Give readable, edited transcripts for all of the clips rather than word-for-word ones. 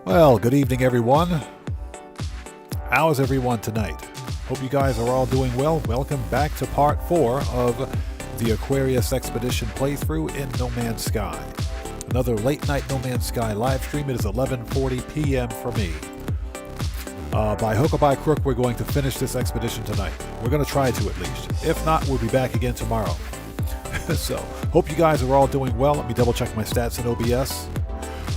Well, good evening, everyone. How's everyone tonight? Hope you guys are all doing well. Welcome back to part 4 of the Aquarius Expedition playthrough in No Man's Sky. Another late night No Man's Sky live stream. It is 11:40 p.m. for me. By hook or by crook, we're going to finish this expedition tonight. We're going to try to, at least. If not, we'll be back again tomorrow. So, hope you guys are all doing well. Let me double check my stats in OBS.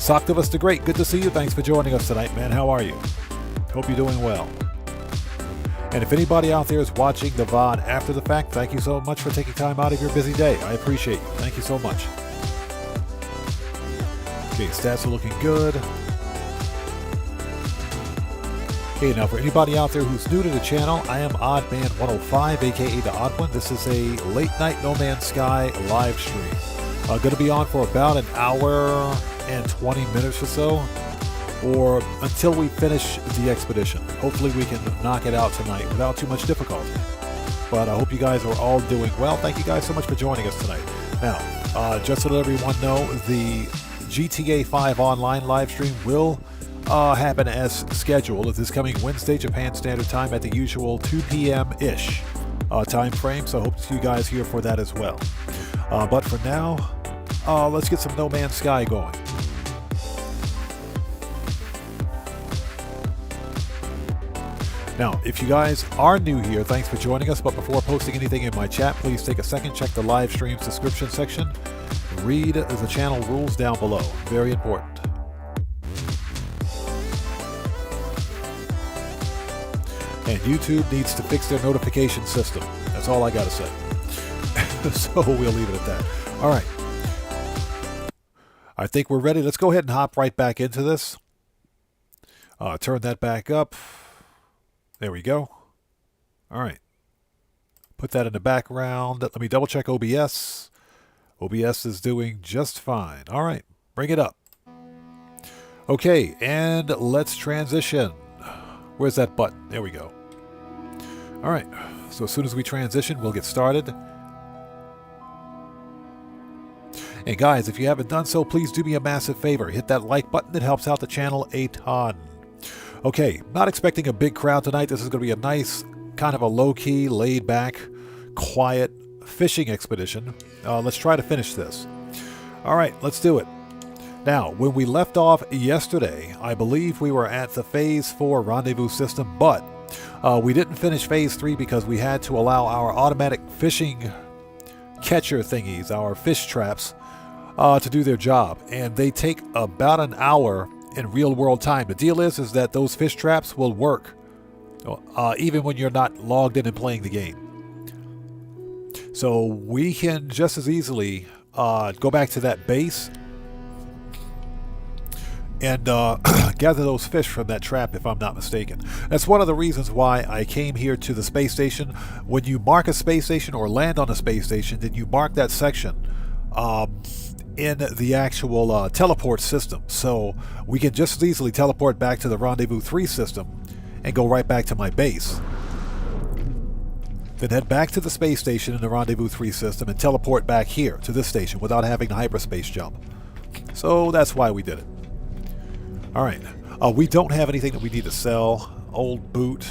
Socktivus the Great, good to see you. Thanks for joining us tonight, man. How are you? Hope you're doing well. And if anybody out there is watching the VOD after the fact, thank you so much for taking time out of your busy day. I appreciate you. Thank you so much. Okay, stats are looking good. Okay, now for anybody out there who's new to the channel, I am OddMan105, aka The Odd One. This is a late night No Man's Sky live stream. Going to be on for about an hour and 20 minutes or so, or until we finish the expedition. Hopefully we can knock it out tonight without too much difficulty. But I hope you guys are all doing well. Thank you guys so much for joining us tonight. Now, just to let everyone know, the GTA 5 online live stream will happen as scheduled this coming Wednesday, Japan Standard Time, at the usual 2 p.m.-ish time frame. So I hope to see you guys here for that as well. But for now, let's get some No Man's Sky going. Now, if you guys are new here, thanks for joining us. But before posting anything in my chat, please take a second, check the live stream's description section. Read the channel rules down below. Very important. And YouTube needs to fix their notification system. That's all I gotta say. So we'll leave it at that. All right. I think we're ready. Let's go ahead and hop right back into this. Turn that back up. There we go. All right. Put that in the background. Let me double check OBS. OBS is doing just fine. All right. Bring it up. Okay. And let's transition. Where's that button? There we go. All right. So as soon as we transition, we'll get started. And guys, if you haven't done so, please do me a massive favor. Hit that like button. It helps out the channel a ton. Okay, not expecting a big crowd tonight. This is going to be a nice, kind of a low-key, laid-back, quiet fishing expedition. Let's try to finish this. All right, let's do it. Now, when we left off yesterday, I believe we were at the Phase 4 rendezvous system, but we didn't finish Phase 3 because we had to allow our automatic fishing catcher thingies, our fish traps, to do their job. And they take about an hour in real-world time. The deal is that those fish traps will work even when you're not logged in and playing the game. So we can just as easily go back to that base and gather those fish from that trap, if I'm not mistaken. That's one of the reasons why I came here to the space station. When you mark a space station or land on a space station, then you mark that section in the actual teleport system. So we can just as easily teleport back to the Rendezvous 3 system and go right back to my base. Then head back to the space station in the Rendezvous 3 system and teleport back here to this station without having the hyperspace jump. So that's why we did it. Alright, we don't have anything that we need to sell. Old boot,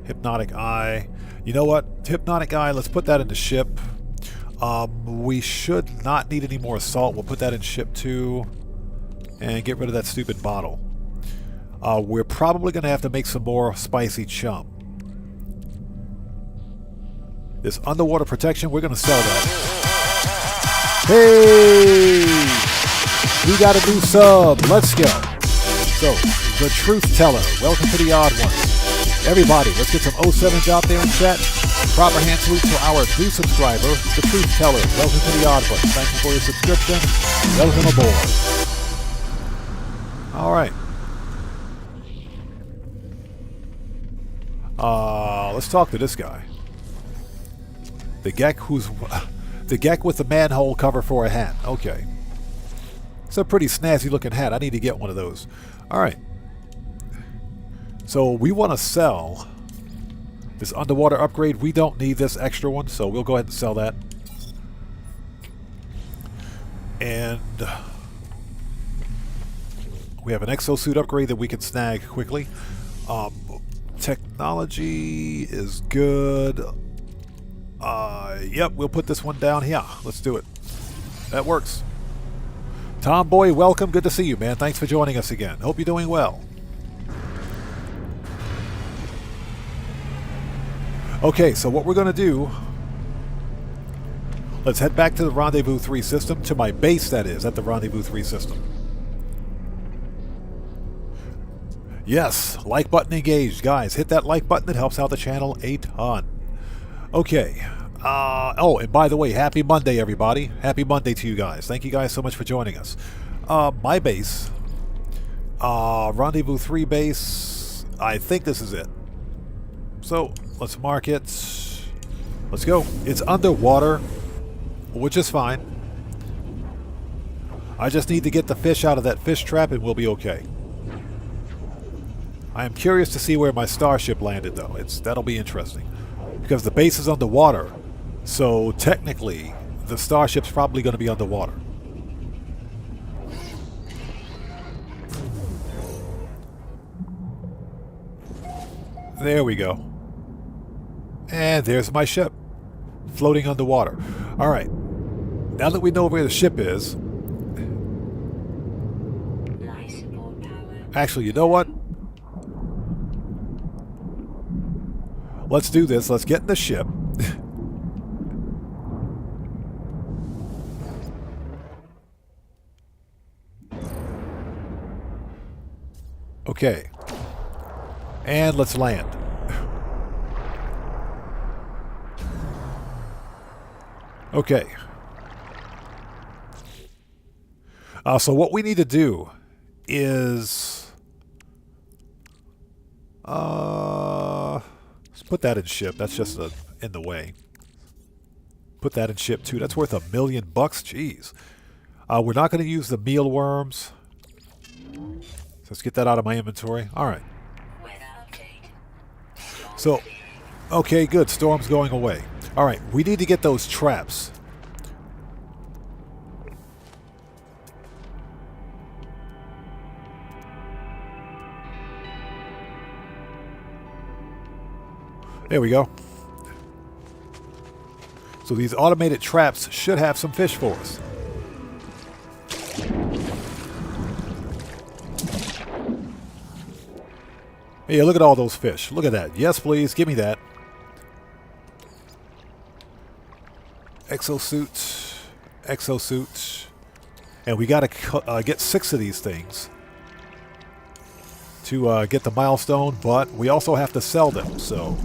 hypnotic eye. You know what? Hypnotic eye, let's put that in the ship. We should not need any more salt. We'll put that in ship 2 and get rid of that stupid bottle. We're probably going to have to make some more spicy chum. This underwater protection, we're going to sell that. Hey! We got a new sub. Let's go. So, the Truth Teller. Welcome to the Odd One. Everybody, let's get some 07s out there in chat. Proper hand salute to our new subscriber, the Truth Teller. Welcome to the Odd One. Thank you for your subscription. Welcome aboard. All right. Let's talk to this guy. The Gek with the manhole cover for a hat. Okay. It's a pretty snazzy looking hat. I need to get one of those. All right. So we want to sell this underwater upgrade. We don't need this extra one, so we'll go ahead and sell that. And We have an exosuit upgrade that we can snag quickly. Technology is good. Yep, we'll put this one down here. Let's do it. That works. Tomboy, welcome. Good to see you, man. Thanks for joining us again. Hope you're doing well. Okay, so what we're going to do... Let's head back to the Rendezvous 3 system, to my base, that is, at the Rendezvous 3 system. Yes, like button engaged. Guys, hit that like button. It helps out the channel a ton. Okay. Oh, and by the way, happy Monday, everybody. Happy Monday to you guys. Thank you guys so much for joining us. My base, Rendezvous 3 base, I think this is it. So, let's mark it. Let's go. It's underwater, which is fine. I just need to get the fish out of that fish trap and we'll be okay. I am curious to see where my starship landed, though. That'll be interesting. Because the base is underwater, so technically, the starship's probably going to be underwater. There we go. And there's my ship, floating underwater. Alright, now that we know where the ship is... Actually, you know what? Let's do this. Let's get in the ship. Okay. And let's land. Okay. So what we need to do is... let's put that in ship. That's just in the way. Put that in ship too. That's worth $1 million. Jeez. We're not going to use the mealworms. So let's get that out of my inventory. All right. So, okay, good. Storm's going away. All right, we need to get those traps. There we go. So these automated traps should have some fish for us. Hey, look at all those fish. Look at that. Yes, please. Give me that. Exosuit. Exosuit. And we got to get 6 of these things to get the milestone, but we also have to sell them, so...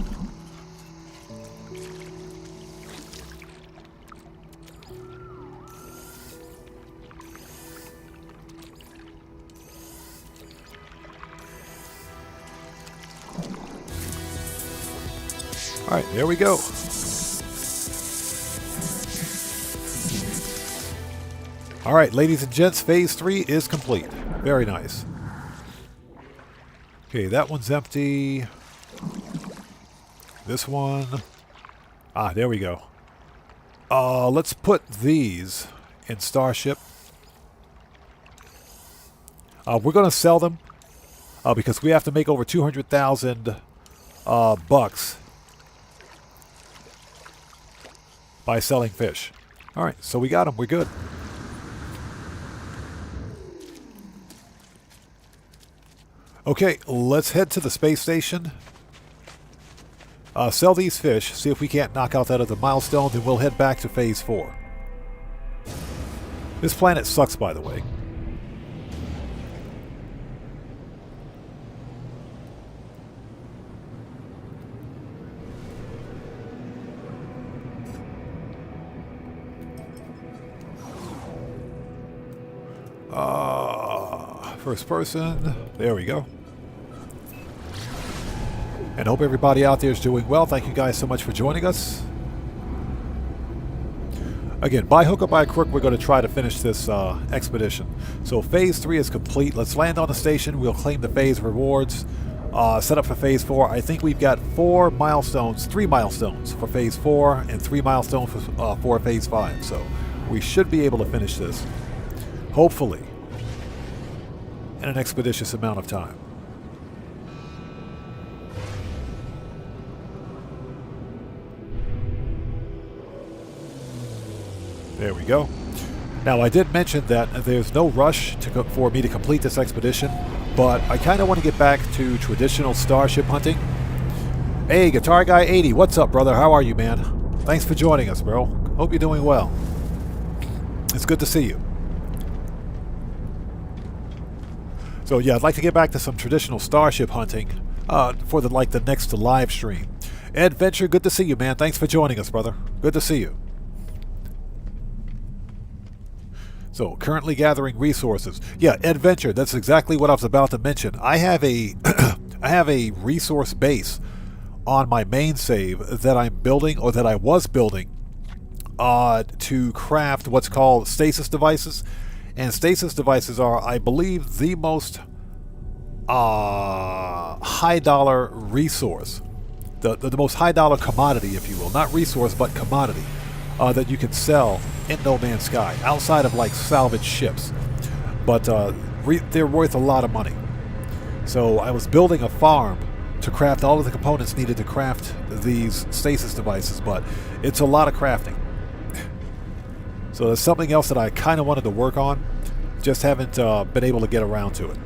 Alright, there we go. Alright, ladies and gents, Phase 3 is complete. Very nice. Okay, that one's empty. This one... Ah, there we go. Let's put these in Starship. We're going to sell them because we have to make over 200,000 bucks by selling fish. Alright, so we got them. We're good. Okay, let's head to the space station. Sell these fish, see if we can't knock out that other milestone, then we'll head back to Phase 4. This planet sucks, by the way. First person. There we go. And hope everybody out there is doing well. Thank you guys so much for joining us. Again, by hook or by crook, we're going to try to finish this expedition. So Phase 3 is complete. Let's land on the station. We'll claim the phase rewards. Set up for Phase 4. I think we've got 3 milestones for Phase 4 and 3 milestones for Phase 5. So we should be able to finish this. Hopefully. in an expeditious amount of time. There we go. Now, I did mention that there's no rush for me to complete this expedition, but I kind of want to get back to traditional starship hunting. Hey, Guitar Guy 80, what's up, brother? How are you, man? Thanks for joining us, bro. Hope you're doing well. It's good to see you. So yeah, I'd like to get back to some traditional starship hunting for the next live stream. Ed Venture, good to see you, man. Thanks for joining us, brother. Good to see you. So, currently gathering resources. Yeah, Adventure, that's exactly what I was about to mention. I have a I have a resource base on my main save that I'm building, or that I was building, to craft what's called stasis devices. And stasis devices are, I believe, the most high dollar resource. The most high dollar commodity, if you will. Not resource, but commodity. That you can sell in No Man's Sky, outside of like salvage ships. But they're worth a lot of money. So I was building a farm to craft all of the components needed to craft these stasis devices, but it's a lot of crafting. So there's something else that I kind of wanted to work on, just haven't been able to get around to it.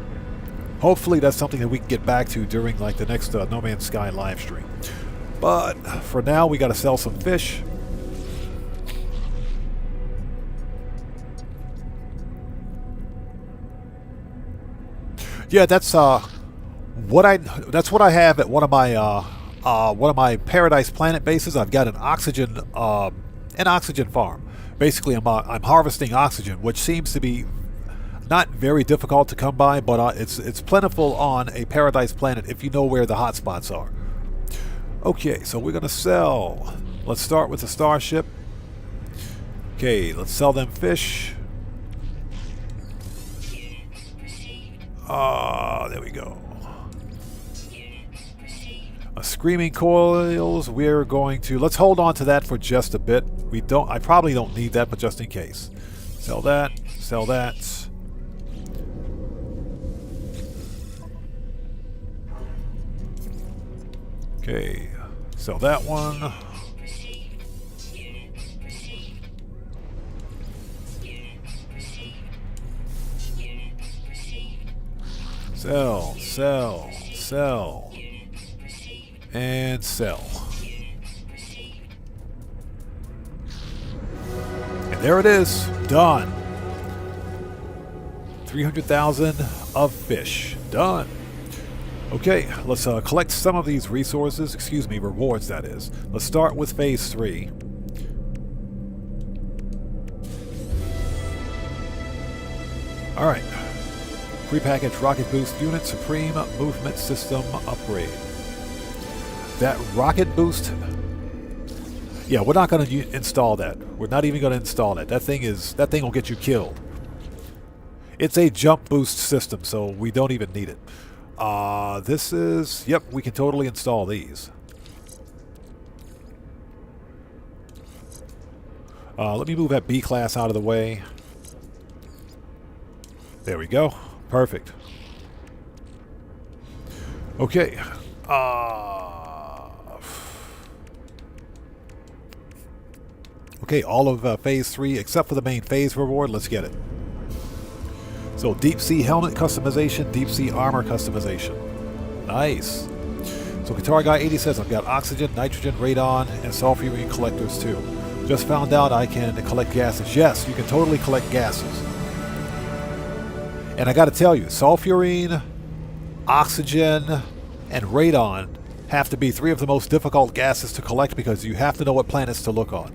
Hopefully that's something that we can get back to during like the next No Man's Sky live stream. But for now, we got to sell some fish. Yeah, that's what I have at one of my Paradise Planet bases. I've got an oxygen farm. Basically, I'm harvesting oxygen, which seems to be not very difficult to come by, but it's plentiful on a Paradise Planet if you know where the hotspots are. Okay, so we're gonna sell. Let's start with the starship. Okay, let's sell them fish. There we go. Screaming coils, we're going to... Let's hold on to that for just a bit. I probably don't need that, but just in case. Sell that. Sell that. Okay. Sell that one. Sell, sell, sell, and sell. And there it is, done. 300,000 of fish, done. Okay, let's collect some of these resources, rewards that is. Let's start with phase 3. All right. Prepackaged rocket boost unit, supreme movement system upgrade. That rocket boost, yeah, we're not going to install that. We're not even going to install that. That thing will get you killed. It's a jump boost system, so we don't even need it. This is, yep, we can totally install these. Let me move that B class out of the way. There we go. Perfect. Okay. Okay, all of phase 3 except for the main phase reward. Let's get it. So deep sea helmet customization, deep sea armor customization. Nice. So Guitar Guy 80 says I've got oxygen, nitrogen, radon, and sulfurine collectors too. Just found out I can collect gases. Yes, you can totally collect gases. And I got to tell you, sulfurine, oxygen, and radon have to be 3 of the most difficult gases to collect because you have to know what planets to look on.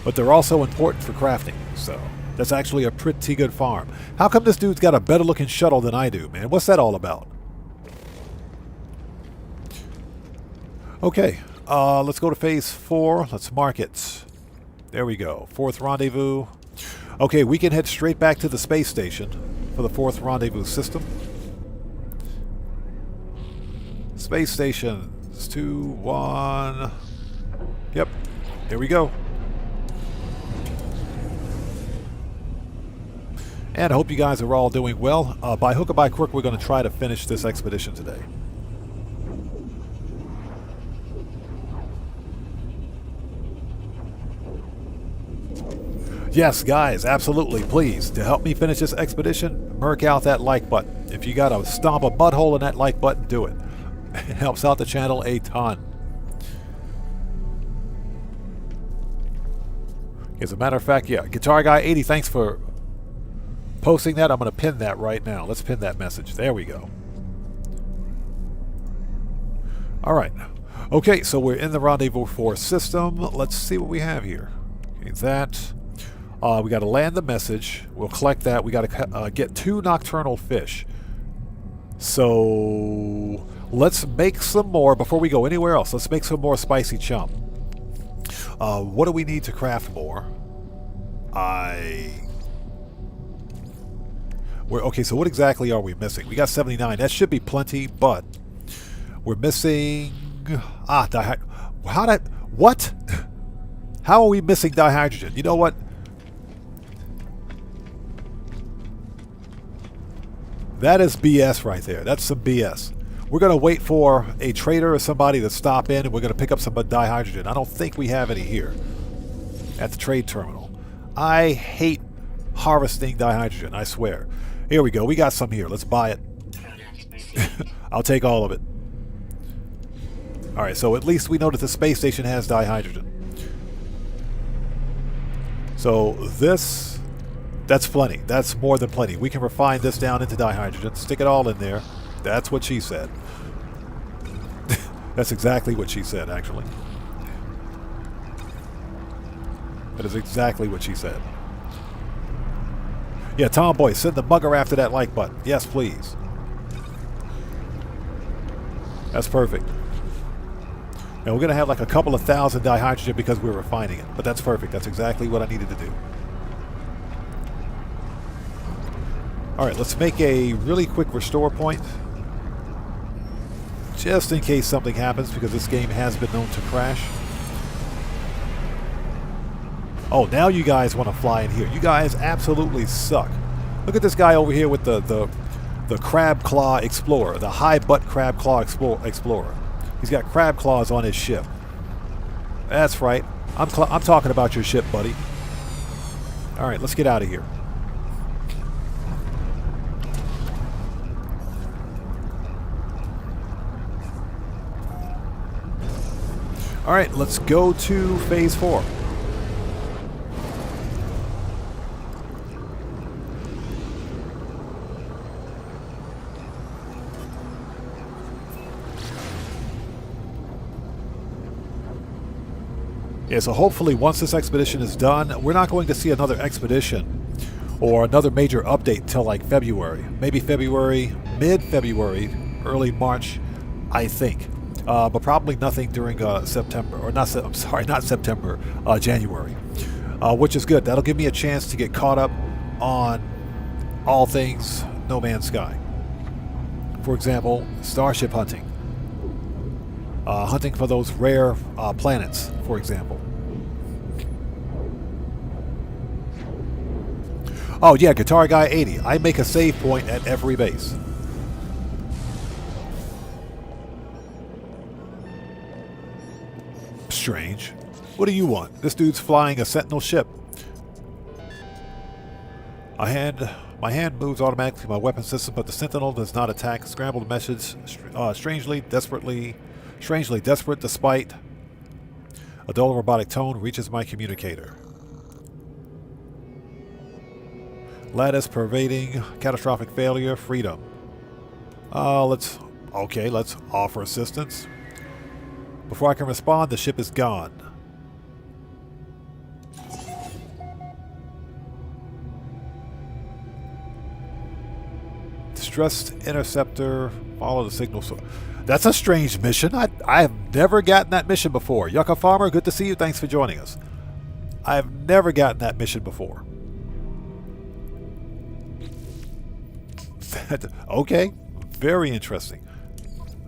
But they're also important for crafting, so that's actually a pretty good farm. How come this dude's got a better looking shuttle than I do, man? What's that all about? Okay, let's go to phase 4. Let's mark it. There we go. 4th rendezvous. Okay, we can head straight back to the space station for the 4th rendezvous system. Space stations. 2, 1. Yep, here we go. And I hope you guys are all doing well. By hook or by crook, we're going to try to finish this expedition today. Yes, guys, absolutely. Please, to help me finish this expedition, murk out that like button. If you got to stomp a butthole in that like button, do it. It helps out the channel a ton. As a matter of fact, yeah, Guitar Guy 80, thanks for posting that. I'm going to pin that right now. Let's pin that message. There we go. All right. Okay, so we're in the Rendezvous 4 system. Let's see what we have here. Okay, that... we got to land the message. We'll collect that. We got to get 2 nocturnal fish. So let's make some more before we go anywhere else. Let's make some more spicy chum. What do we need to craft more? Okay, so what exactly are we missing? We got 79. That should be plenty, but we're missing... What? How are we missing dihydrogen? You know what? That is BS right there. That's some BS. We're going to wait for a trader or somebody to stop in, and we're going to pick up some dihydrogen. I don't think we have any here at the trade terminal. I hate harvesting dihydrogen, I swear. Here we go. We got some here. Let's buy it. I'll take all of it. All right, so at least we know that the space station has dihydrogen. So this... That's plenty. That's more than plenty. We can refine this down into dihydrogen. Stick it all in there. That's what she said. That's exactly what she said, actually. That is exactly what she said. Yeah, Tomboy, send the mugger after that like button. Yes, please. That's perfect. And we're going to have like a couple of thousand dihydrogen because we're refining it. But that's perfect. That's exactly what I needed to do. Alright, let's make a really quick restore point. Just in case something happens, because this game has been known to crash. Oh, now you guys want to fly in here. You guys absolutely suck. Look at this guy over here with the crab claw explorer, the high butt crab claw explorer. He's got crab claws on his ship. That's right. I'm talking about your ship, buddy. Alright, let's get out of here. Alright, let's go to Phase 4. Yeah, so hopefully once this expedition is done, we're not going to see another expedition or another major update until like February. Maybe February, mid-February, early March, I think. But probably nothing during September, or not September, January, which is good. That'll give me a chance to get caught up on all things No Man's Sky. For example, starship hunting. Hunting for those rare planets, for example. Oh yeah, Guitar Guy 80. I make a save point at every base. Strange. What do you want? This dude's flying a Sentinel ship. My hand moves automatically to my weapon system, but the Sentinel does not attack. Scrambled message, strangely desperate despite a dull robotic tone, reaches my communicator. Lattice pervading, catastrophic failure, freedom. Let's offer assistance. Before I can respond, the ship is gone. Distressed interceptor, follow the signal. So that's a strange mission. I have never gotten that mission before. Yucca Farmer, good to see you. Thanks for joining us. I have never gotten that mission before. Okay, very interesting.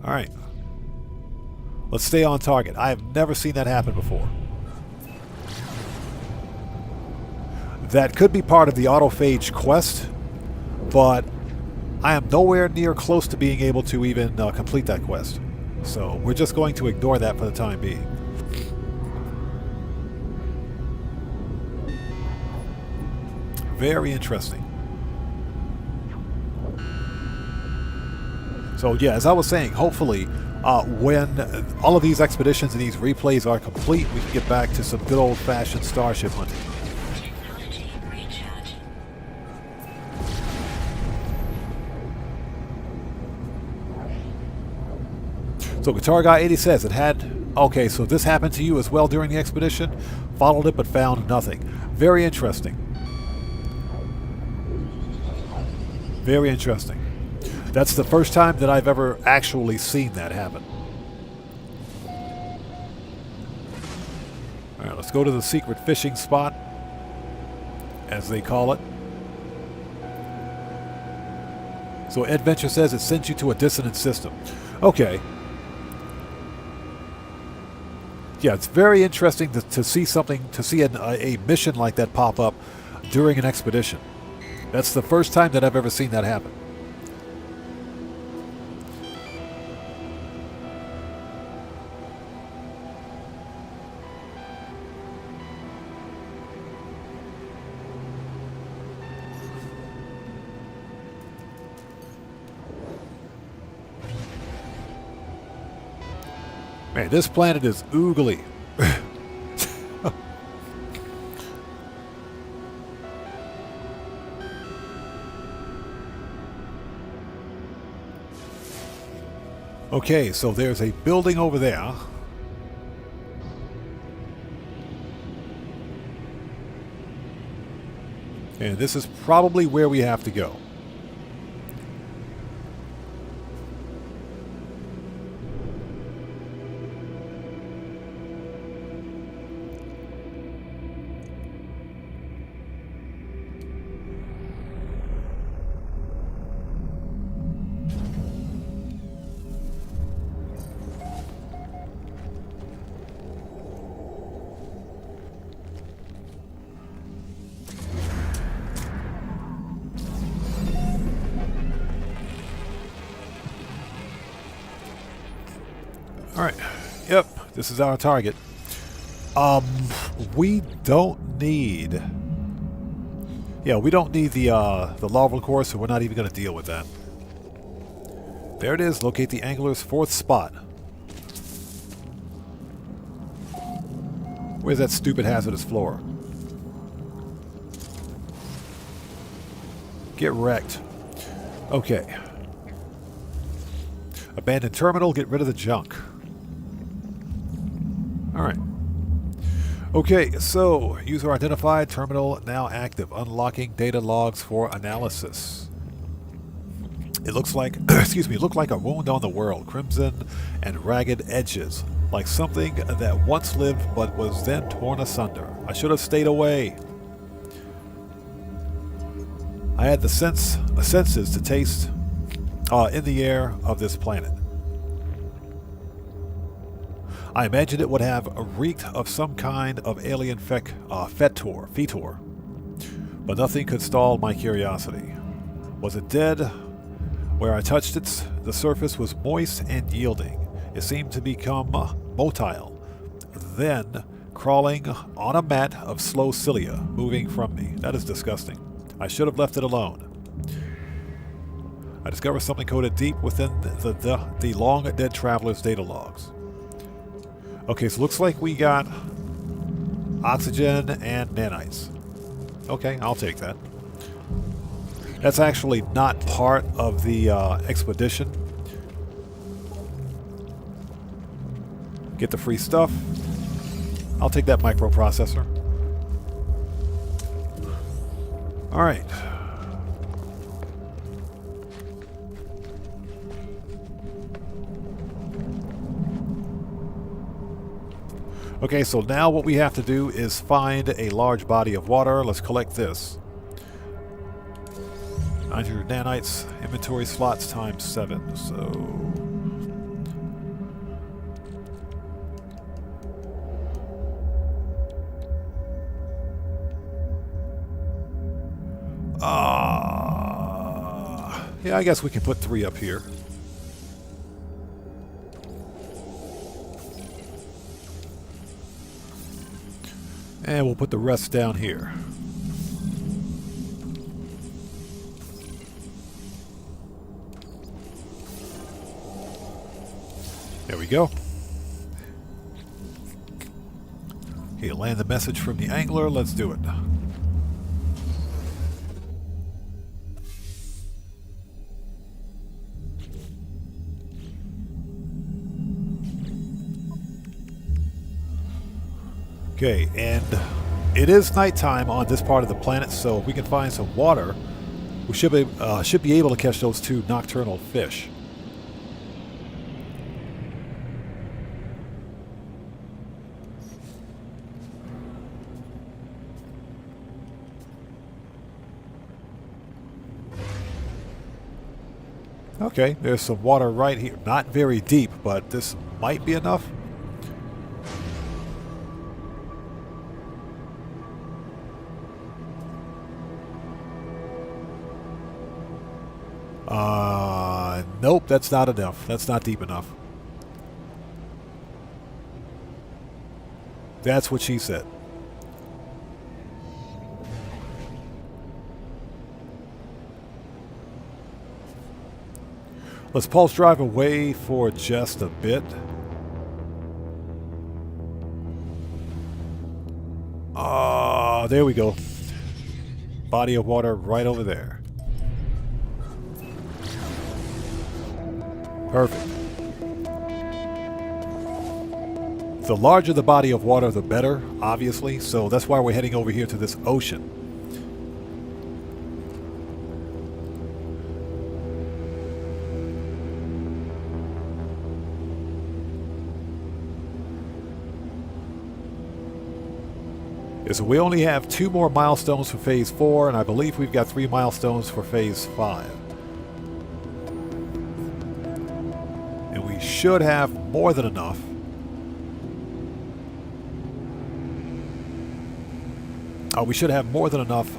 All right. Let's stay on target. I have never seen that happen before. That could be part of the autophage quest but I am nowhere near close to being able to even complete that quest. So we're just going to ignore that for the time being. Very interesting. So yeah, as I was saying, hopefully when all of these expeditions and these replays are complete, we can get back to some good old-fashioned starship hunting. So Guitar Guy 80 says it had... Okay, so this happened to you as well during the expedition? Followed it but found nothing. Very interesting. Very interesting. That's the first time that I've ever actually seen that happen. Alright, let's go to the secret fishing spot, as they call it. So Adventure says it sends you to a dissonant system. Okay. Yeah, it's very interesting to see something, to see a mission like that pop up during an expedition. That's the first time that I've ever seen that happen. Man, this planet is oogly. Okay, so there's a building over there. And this is probably where we have to go. Alright, yep, this is our target. We don't need... Yeah, we don't need the larval core, so we're not even going to deal with that. There it is, locate the angler's fourth spot. Where's that stupid hazardous floor? Get wrecked. Okay. Abandoned terminal, get rid of the junk. Alright. Okay, so user identified, terminal now active, unlocking data logs for analysis. It looks like, excuse me, looked like a wound on the world, crimson and ragged edges, like something that once lived but was then torn asunder. I should have stayed away. I had the senses to taste in the air of this planet. I imagined it would have reeked of some kind of alien fetor, but nothing could stall my curiosity. Was it dead? Where I touched it, the surface was moist and yielding. It seemed to become motile, then crawling on a mat of slow cilia, moving from me. That is disgusting. I should have left it alone. I discovered something coded deep within the long-dead traveler's data logs. Okay, so looks like we got oxygen and nanites. Okay, I'll take that. That's actually not part of the expedition. Get the free stuff. I'll take that microprocessor. Alright. Okay, so now what we have to do is find a large body of water. Let's collect this. 900 nanites, inventory slots times 7, so... Yeah, I guess we can put 3 up here. And we'll put the rest down here. There we go. Okay, land the message from the angler. Let's do it. Okay, and it is nighttime on this part of the planet, so if we can find some water, we should be able to catch those 2 nocturnal fish. Okay, there's some water right here. Not very deep, but this might be enough. Nope, that's not enough. That's not deep enough. That's what she said. Let's pulse drive away for just a bit. There we go. Body of water right over there. Perfect. The larger the body of water, the better, obviously. So that's why we're heading over here to this ocean. So we only have 2 more milestones for Phase 4, and I believe we've got 3 milestones for Phase 5. And we should have more than enough. We should have more than enough,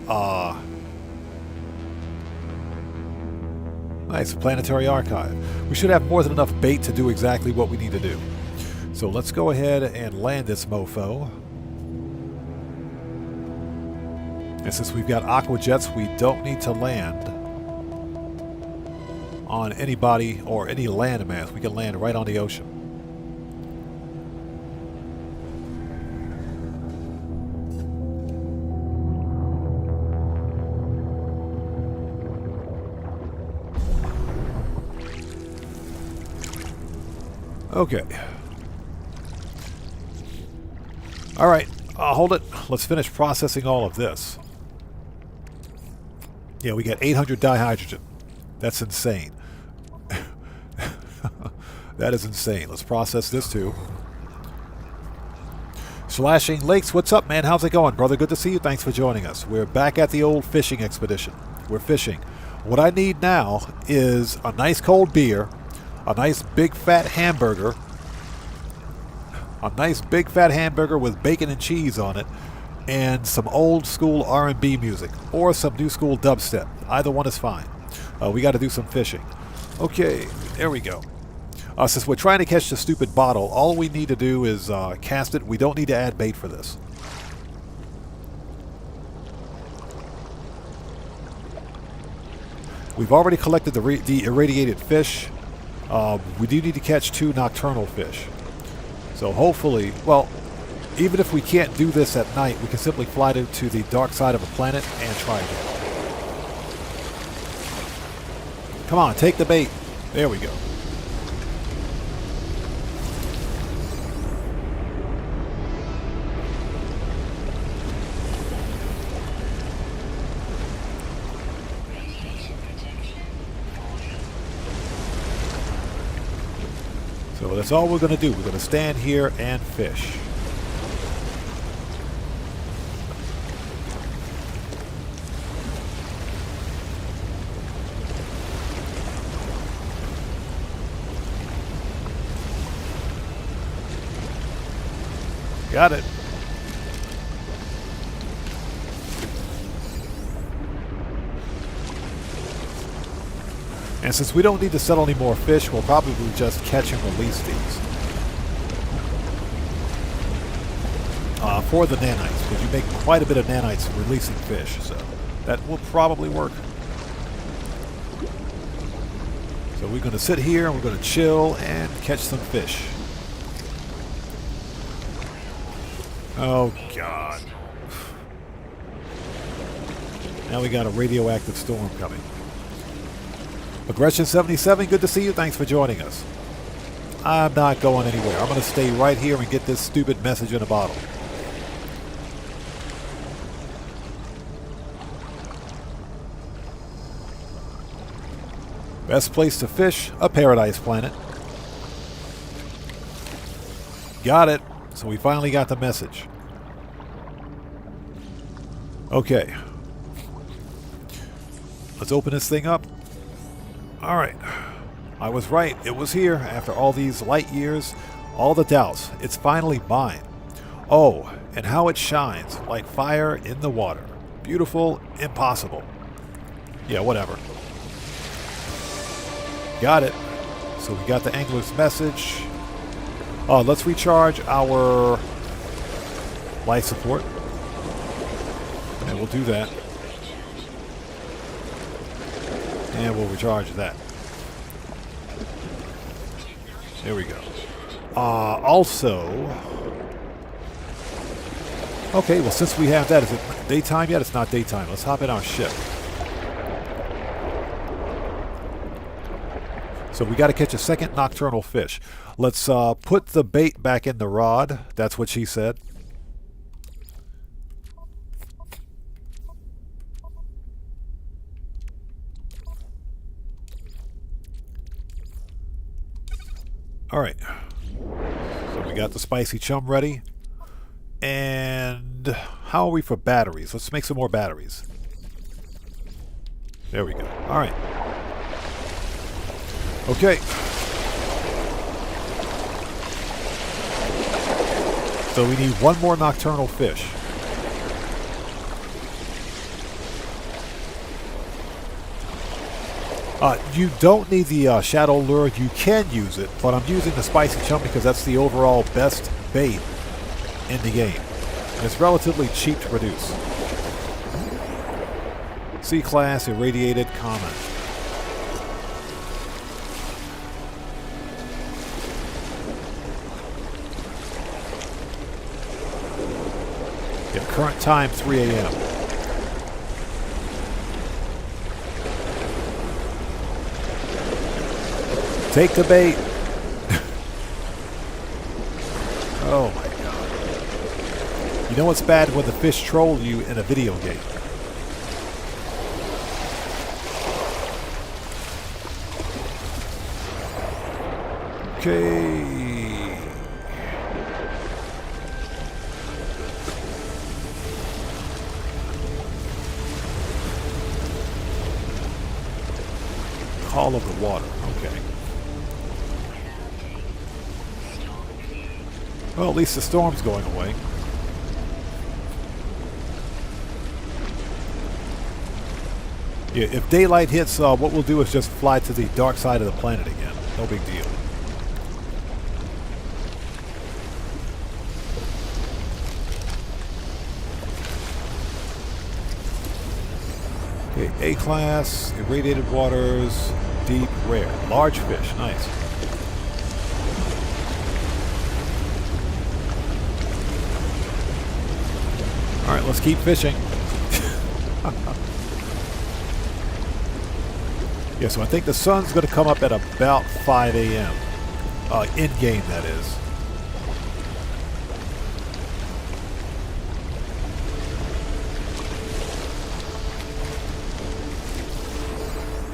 nice, planetary archive. We should have more than enough bait to do exactly what we need to do. So let's go ahead and land this mofo. And since we've got aqua jets, we don't need to land on anybody or any landmass. We can land right on the ocean. Okay. All right, hold it. Let's finish processing all of this. Yeah, we got 800 dihydrogen. That's insane. That is insane. Let's process this too. Slashing Lakes, what's up, man? How's it going, brother? Good to see you. Thanks for joining us. We're back at the old fishing expedition. We're fishing. What I need now is a nice cold beer, a nice big fat hamburger, with bacon and cheese on it, and some old school R&B music or some new school dubstep. Either one is fine. We got to do some fishing. Okay, there we go. Since we're trying to catch the stupid bottle, all we need to do is cast it. We don't need to add bait for this. We've already collected the irradiated fish. We do need to catch 2 nocturnal fish. So hopefully, well, even if we can't do this at night, we can simply fly to the dark side of a planet and try again. Come on, take the bait. There we go. So that's all we're going to do. We're going to stand here and fish. Got it. And since we don't need to settle any more fish, we'll probably just catch and release these. For the nanites, because you make quite a bit of nanites releasing fish, so that will probably work. So we're going to sit here and we're going to chill and catch some fish. Oh God. Now we got a radioactive storm coming. Aggression 77, good to see you. Thanks for joining us. I'm not going anywhere. I'm going to stay right here and get this stupid message in a bottle. Best place to fish, a paradise planet. Got it. So we finally got the message. Okay. Let's open this thing up. Alright. I was right. It was here after all these light years. All the doubts. It's finally mine. Oh, and how it shines like fire in the water. Beautiful, impossible. Yeah, whatever. Got it. So we got the angler's message. Oh, let's recharge our life support. And we'll do that. And we'll recharge that. There we go. Also... Okay, well since we have that, is it daytime yet? It's not daytime. Let's hop in our ship. So we got to catch a second nocturnal fish. Let's put the bait back in the rod. That's what she said. All right. So we got the spicy chum ready. And how are we for batteries? Let's make some more batteries. There we go. All right. Okay. So we need one more nocturnal fish. You don't need the shadow lure. You can use it, but I'm using the spicy chum because that's the overall best bait in the game. And it's relatively cheap to produce. C-class irradiated common. Yeah, current time 3 a.m. Take the bait. Oh my god. You know what's bad when the fish troll you in a video game? Okay. Call of the water. Okay. Well, at least the storm's going away. Yeah, if daylight hits, what we'll do is just fly to the dark side of the planet again. No big deal. Okay, A-class, irradiated waters, deep, rare. Large fish, nice. Alright, let's keep fishing. Yeah, so I think the sun's going to come up at about 5 a.m. In-game, that is.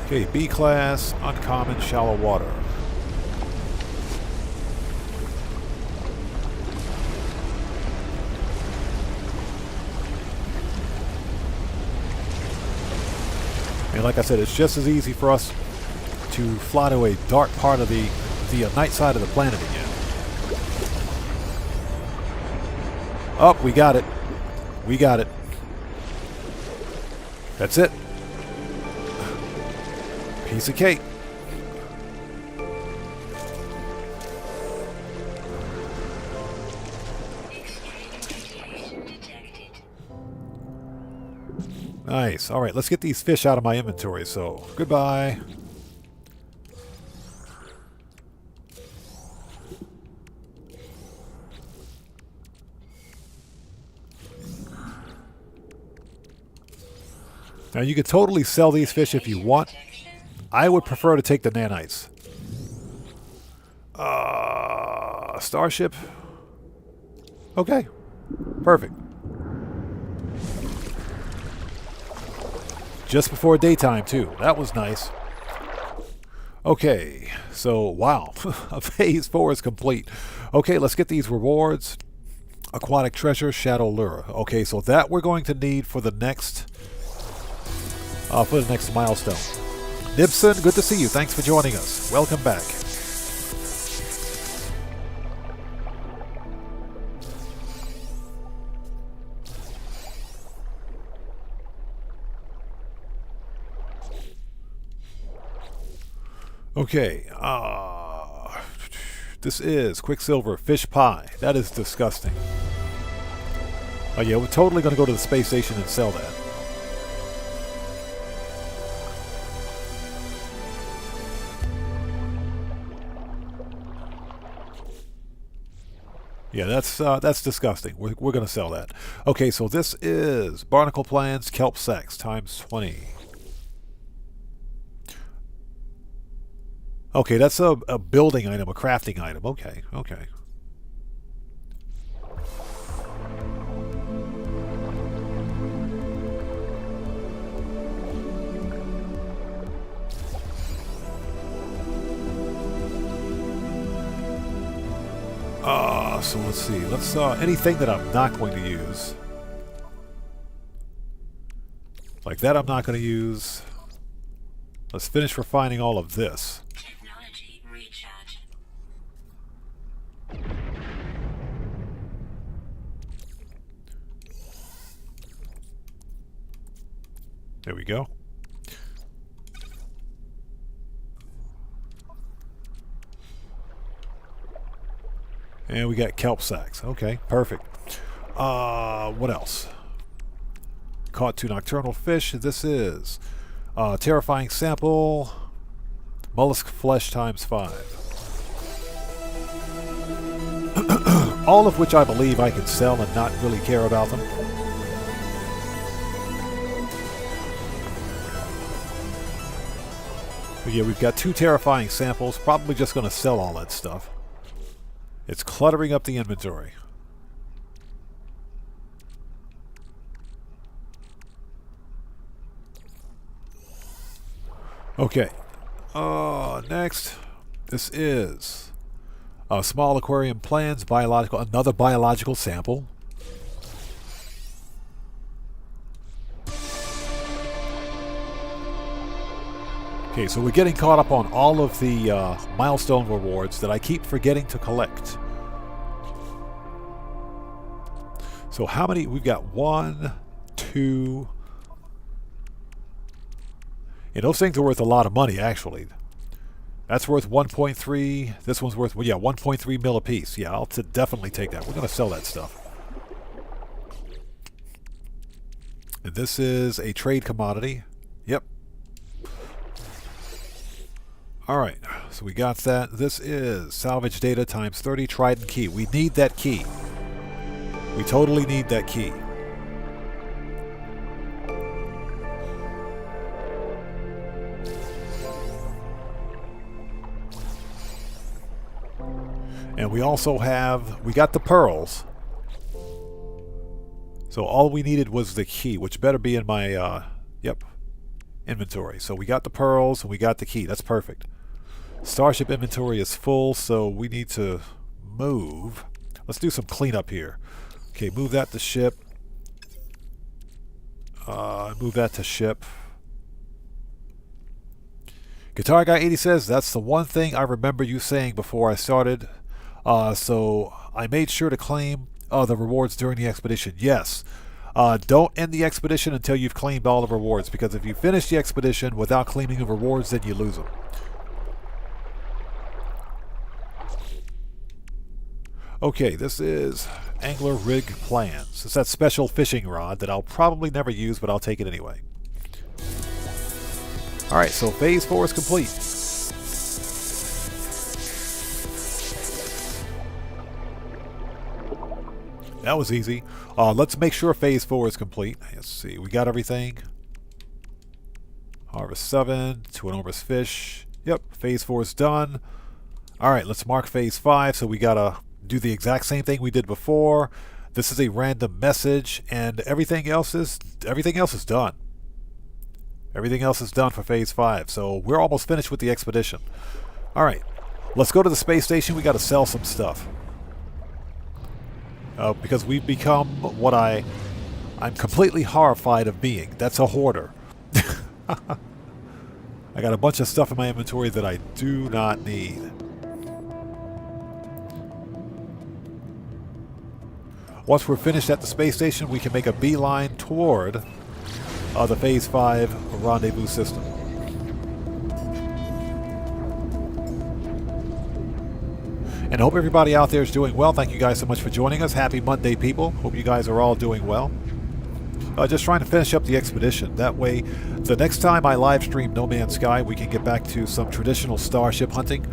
Okay, B-class, uncommon, shallow water. And like I said, it's just as easy for us to fly to a dark part of the night side of the planet again. Oh, we got it. We got it. That's it. Piece of cake. Nice. All right, let's get these fish out of my inventory. So, goodbye. Now, you could totally sell these fish if you want. I would prefer to take the nanites. Starship. Okay. Perfect. Just before daytime, too. That was nice. Okay. So, wow. Phase 4 is complete. Okay, let's get these rewards. Aquatic treasure, shadow lure. Okay, so that we're going to need for the next milestone. Nibson, good to see you. Thanks for joining us. Welcome back. Okay, this is Quicksilver Fish Pie. That is disgusting. Oh yeah, we're totally going to go to the space station and sell that. Yeah, that's disgusting. We're going to sell that. Okay, so this is Barnacle Plans Kelp Sacks times 20. Okay, that's a building item, a crafting item. Okay, okay. So let's see. Let's anything that I'm not going to use. Like that I'm not going to use. Let's finish refining all of this. Technology recharge. There we go. And we got kelp sacks. Okay, perfect. What else? Caught 2 nocturnal fish. This is terrifying sample. Mollusk flesh times 5. All of which I believe I can sell and not really care about them. But yeah, we've got 2 terrifying samples. Probably just going to sell all that stuff. It's cluttering up the inventory. Okay. Next, this is small aquarium plans, another biological sample. Okay, so we're getting caught up on all of the milestone rewards that I keep forgetting to collect. So how many? We've got 1, 2. And those things are worth a lot of money, actually. That's worth 1.3. This one's worth, well, yeah, 1.3 mil a piece. Yeah, I'll definitely take that. We're going to sell that stuff. And this is a trade commodity. Yep. All right, so we got that. This is salvage data times 30 Trident key. We need that key. We totally need that key. And we also we got the pearls. So all we needed was the key, which better be in my, inventory. So we got the pearls and we got the key. That's perfect. Starship inventory is full, so we need to move. Let's do some cleanup here. Okay, move that to ship. Move that to ship. Guitar Guy 80 says, that's the one thing I remember you saying before I started. So I made sure to claim the rewards during the expedition. Yes. Don't end the expedition until you've claimed all the rewards, because if you finish the expedition without claiming the rewards, then you lose them. Okay, this is Angler Rig Plans. It's that special fishing rod that I'll probably never use, but I'll take it anyway. Alright, so phase 4 is complete. That was easy. Let's make sure phase 4 is complete. Let's see, we got everything. Harvest 7 to an enormous fish. Yep, phase 4 is done. Alright, let's mark phase 5. So we gotta do the exact same thing we did before. This is a random message, and everything else is done. Everything else is done for phase 5. So we're almost finished with the expedition. Alright, let's go to the space station. We gotta sell some stuff. Because we've become what I'm completely horrified of being. That's a hoarder. I got a bunch of stuff in my inventory that I do not need. Once we're finished at the space station, we can make a beeline toward the Phase 5 rendezvous system. And I hope everybody out there is doing well. Thank you guys so much for joining us. Happy Monday, people. Hope you guys are all doing well. Just trying to finish up the expedition. That way, the next time I live stream No Man's Sky, we can get back to some traditional starship hunting.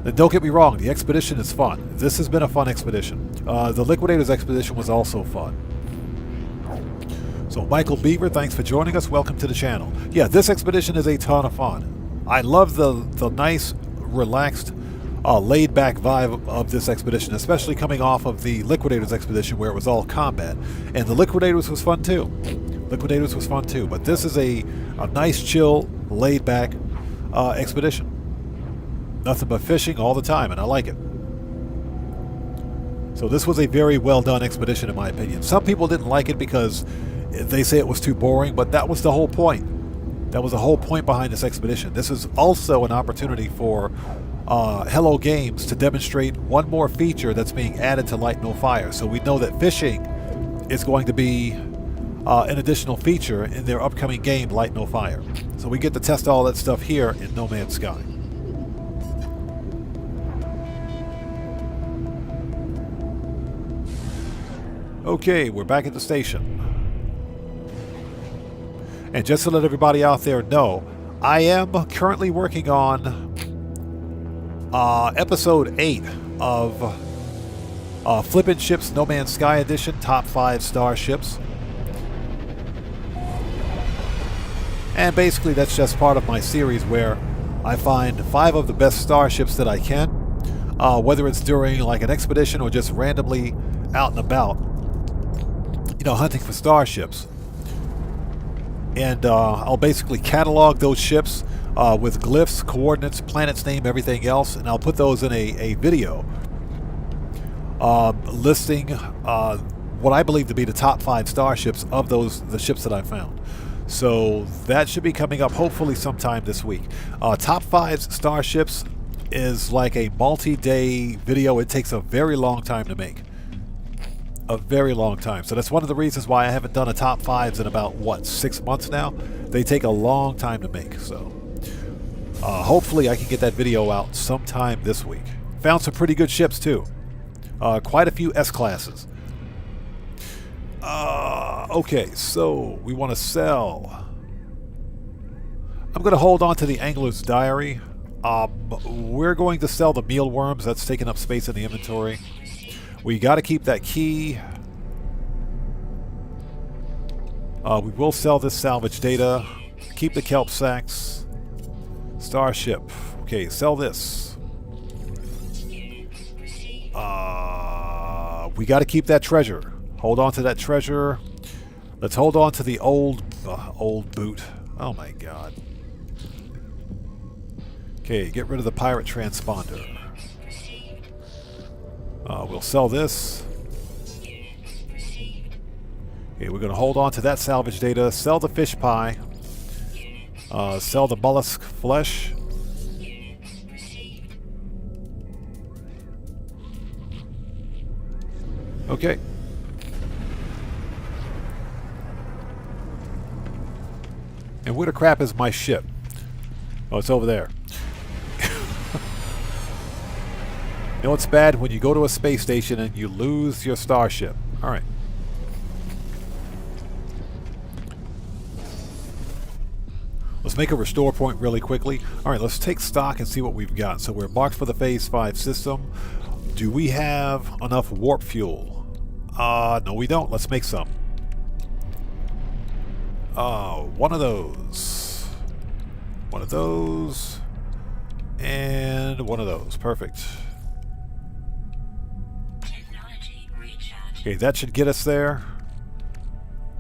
And don't get me wrong, the expedition is fun. This has been a fun expedition. The Liquidators expedition was also fun. So Michael Beaver, thanks for joining us. Welcome to the channel. Yeah, this expedition is a ton of fun. I love the nice, relaxed, laid-back vibe of this expedition, especially coming off of the Liquidators expedition where it was all combat. And the Liquidators was fun too. But this is a nice, chill, laid-back expedition. Nothing but fishing all the time, and I like it. So this was a very well done expedition in my opinion. Some people didn't like it because they say it was too boring, but that was the whole point. That was the whole point behind this expedition. This is also an opportunity for Hello Games to demonstrate one more feature that's being added to Light No Fire. So we know that fishing is going to be an additional feature in their upcoming game, Light No Fire. So we get to test all that stuff here in No Man's Sky. Okay, we're back at the station. And just to let everybody out there know, I am currently working on episode 8 of Flippin' Ships No Man's Sky Edition, Top 5 Starships. And basically that's just part of my series where I find 5 of the best starships that I can, whether it's during like an expedition or just randomly out and about, you know, hunting for starships. And I'll basically catalog those ships with glyphs, coordinates, planet's name, everything else, and I'll put those in a video listing what I believe to be the top 5 starships of the ships that I found. So that should be coming up hopefully sometime this week. Top 5 starships is like a multi-day video. It takes a very long time to make. A very long time. So that's one of the reasons why I haven't done a top 5s in about, what, 6 months now? They take a long time to make. So hopefully I can get that video out sometime this week. Found some pretty good ships too. Quite a few S-classes. Okay, so we want to sell. I'm going to hold on to the Angler's Diary. We're going to sell the mealworms. That's taking up space in the inventory. We got to keep that key. We will sell this salvage data. Keep the kelp sacks. Starship. Okay, sell this. We got to keep that treasure. Hold on to that treasure. Let's hold on to the old boot. Oh my god. Okay, get rid of the pirate transponder. We'll sell this. Okay, we're going to hold on to that salvage data. Sell the fish pie. Sell the mollusk flesh. Okay. And where the crap is my ship? Oh, it's over there. You know it's bad when you go to a space station and you lose your starship. Alright. Let's make a restore point really quickly. Alright, let's take stock and see what we've got. So we're marked for the Phase 5 system. Do we have enough warp fuel? No we don't. Let's make some. One of those. One of those. And one of those. Perfect. Okay, that should get us there.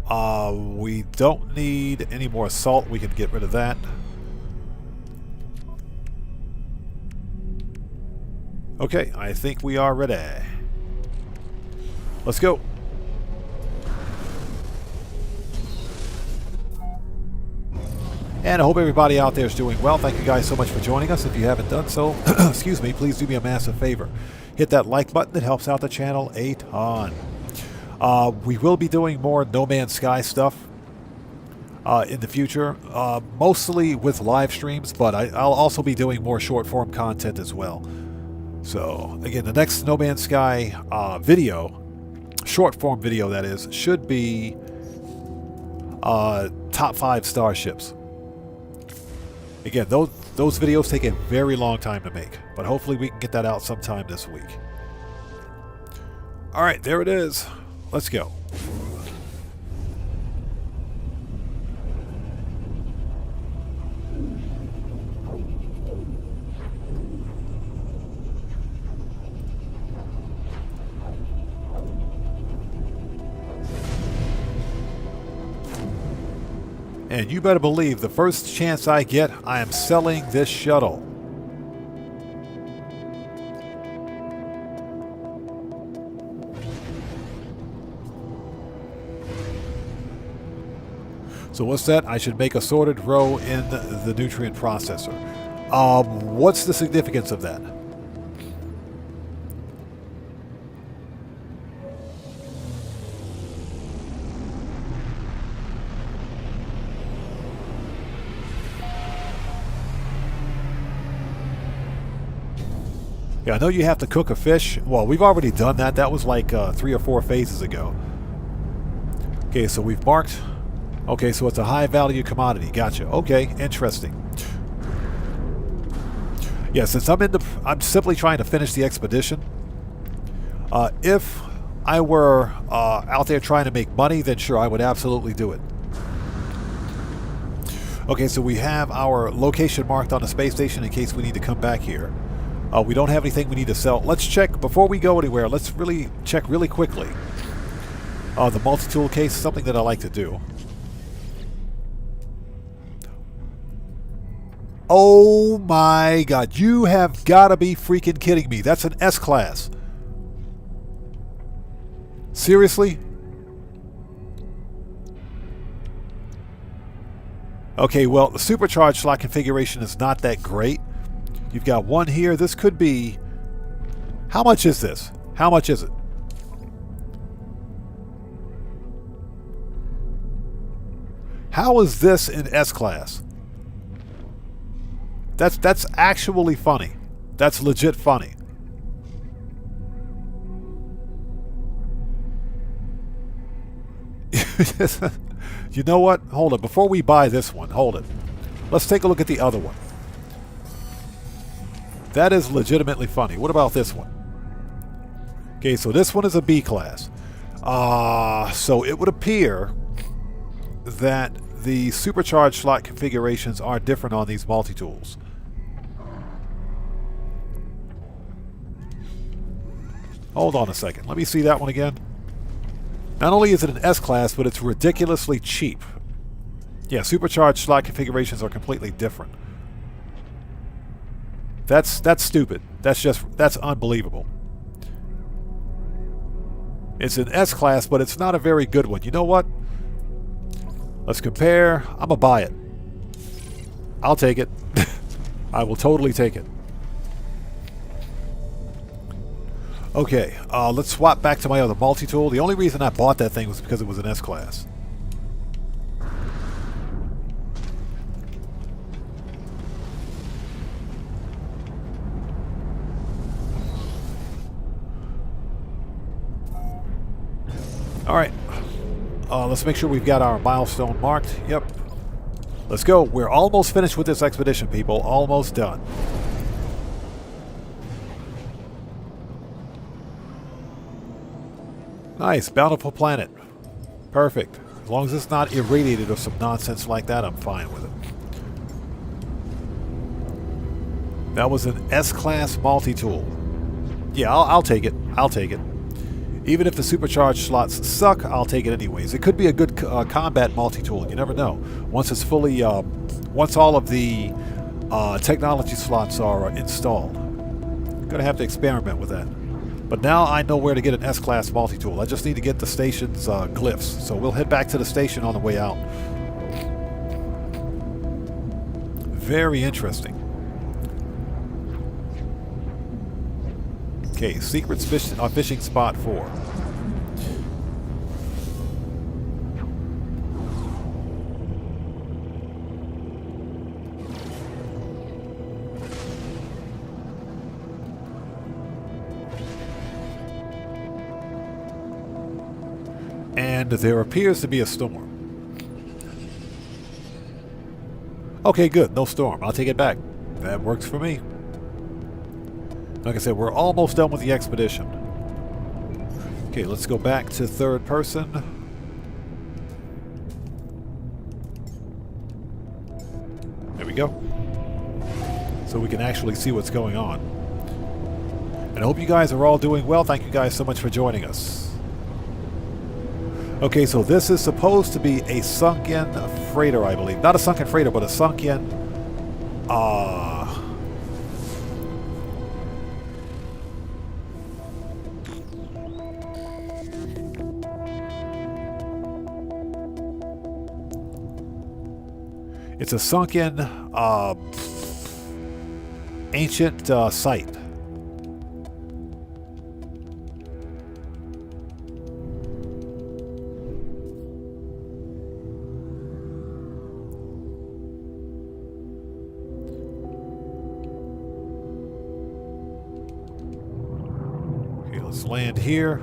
We don't need any more salt. We can get rid of that. Okay, I think we are ready. Let's go. And I hope everybody out there is doing well. Thank you guys so much for joining us. If you haven't done so, excuse me, please do me a massive favor. Hit that like button. It helps out the channel a ton. We will be doing more No Man's Sky stuff in the future, mostly with live streams, but I'll also be doing more short form content as well. So again, the next No Man's Sky video, short form video that is, should be top 5 starships. Again, those videos take a very long time to make, but hopefully we can get that out sometime this week. Alright, there it is. Let's go. And you better believe the first chance I get, I am selling this shuttle. So what's that? I should make a sorted row in the nutrient processor. What's the significance of that? Yeah, I know you have to cook a fish. Well, we've already done that. That was like 3 or 4 phases ago. Okay, so we've marked... Okay, so it's a high-value commodity. Gotcha. Okay, interesting. Yeah, since I'm simply trying to finish the expedition. If I were out there trying to make money, then sure, I would absolutely do it. Okay, so we have our location marked on the space station in case we need to come back here. We don't have anything we need to sell. Let's check, before we go anywhere, let's really check really quickly. The multi-tool case is something that I like to do. Oh my god, you have got to be freaking kidding me. That's an S-class. Seriously? Okay, well, the supercharged slot configuration is not that great. You've got one here. This could be... How much is this? How much is it? How is this in S-class? That's actually funny. That's legit funny. You know what? Hold it. Before we buy this one, hold it. Let's take a look at the other one. That is legitimately funny. What about this one? Okay, so this one is a B class. So it would appear that the supercharged slot configurations are different on these multi-tools. Hold on a second. Let me see that one again. Not only is it an S-class, but it's ridiculously cheap. Yeah, supercharged slot configurations are completely different. That's stupid. That's unbelievable. It's an S-class, but it's not a very good one. You know what? Let's compare. I'm gonna buy it. I'll take it. I will totally take it. Okay, let's swap back to my other multi-tool. The only reason I bought that thing was because it was an S-class. Alright. Let's make sure we've got our milestone marked. Yep. Let's go. We're almost finished with this expedition, people. Almost done. Nice. Bountiful planet. Perfect. As long as it's not irradiated or some nonsense like that, I'm fine with it. That was an S-class multi-tool. Yeah, I'll take it. I'll take it. Even if the supercharged slots suck, I'll take it anyways. It could be a good combat multi-tool. You never know. Once it's fully, once all of the technology slots are installed. Gonna have to experiment with that. But now I know where to get an S-class multi-tool. I just need to get the station's glyphs. So we'll head back to the station on the way out. Very interesting. Okay, secret fishing spot 4. And there appears to be a storm. Okay, good. No storm. I'll take it back. That works for me. Like I said, we're almost done with the expedition. Okay, let's go back to third person. There we go. So we can actually see what's going on. And I hope you guys are all doing well. Thank you guys so much for joining us. Okay, so this is supposed to be a sunken freighter, I believe. Not a sunken freighter, but a sunken... It's a sunken, ancient site. Okay, let's land here.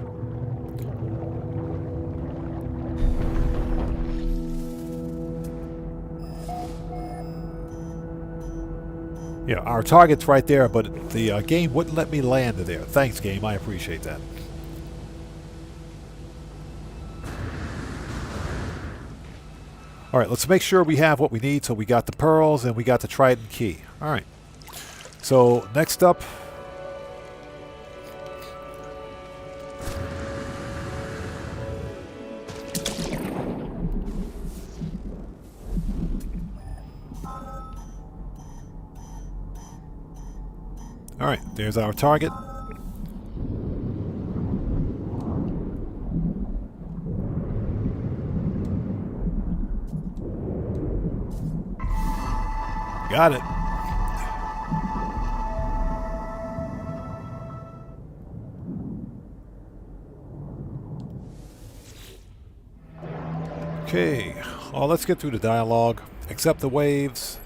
Yeah, our target's right there, but the game wouldn't let me land there. Thanks, game. I appreciate that. All right, let's make sure we have what we need. So we got the pearls and we got the trident key. All right. So next up... All right, there's our target. Got it. Okay, well, let's get through the dialogue. Accept the waves.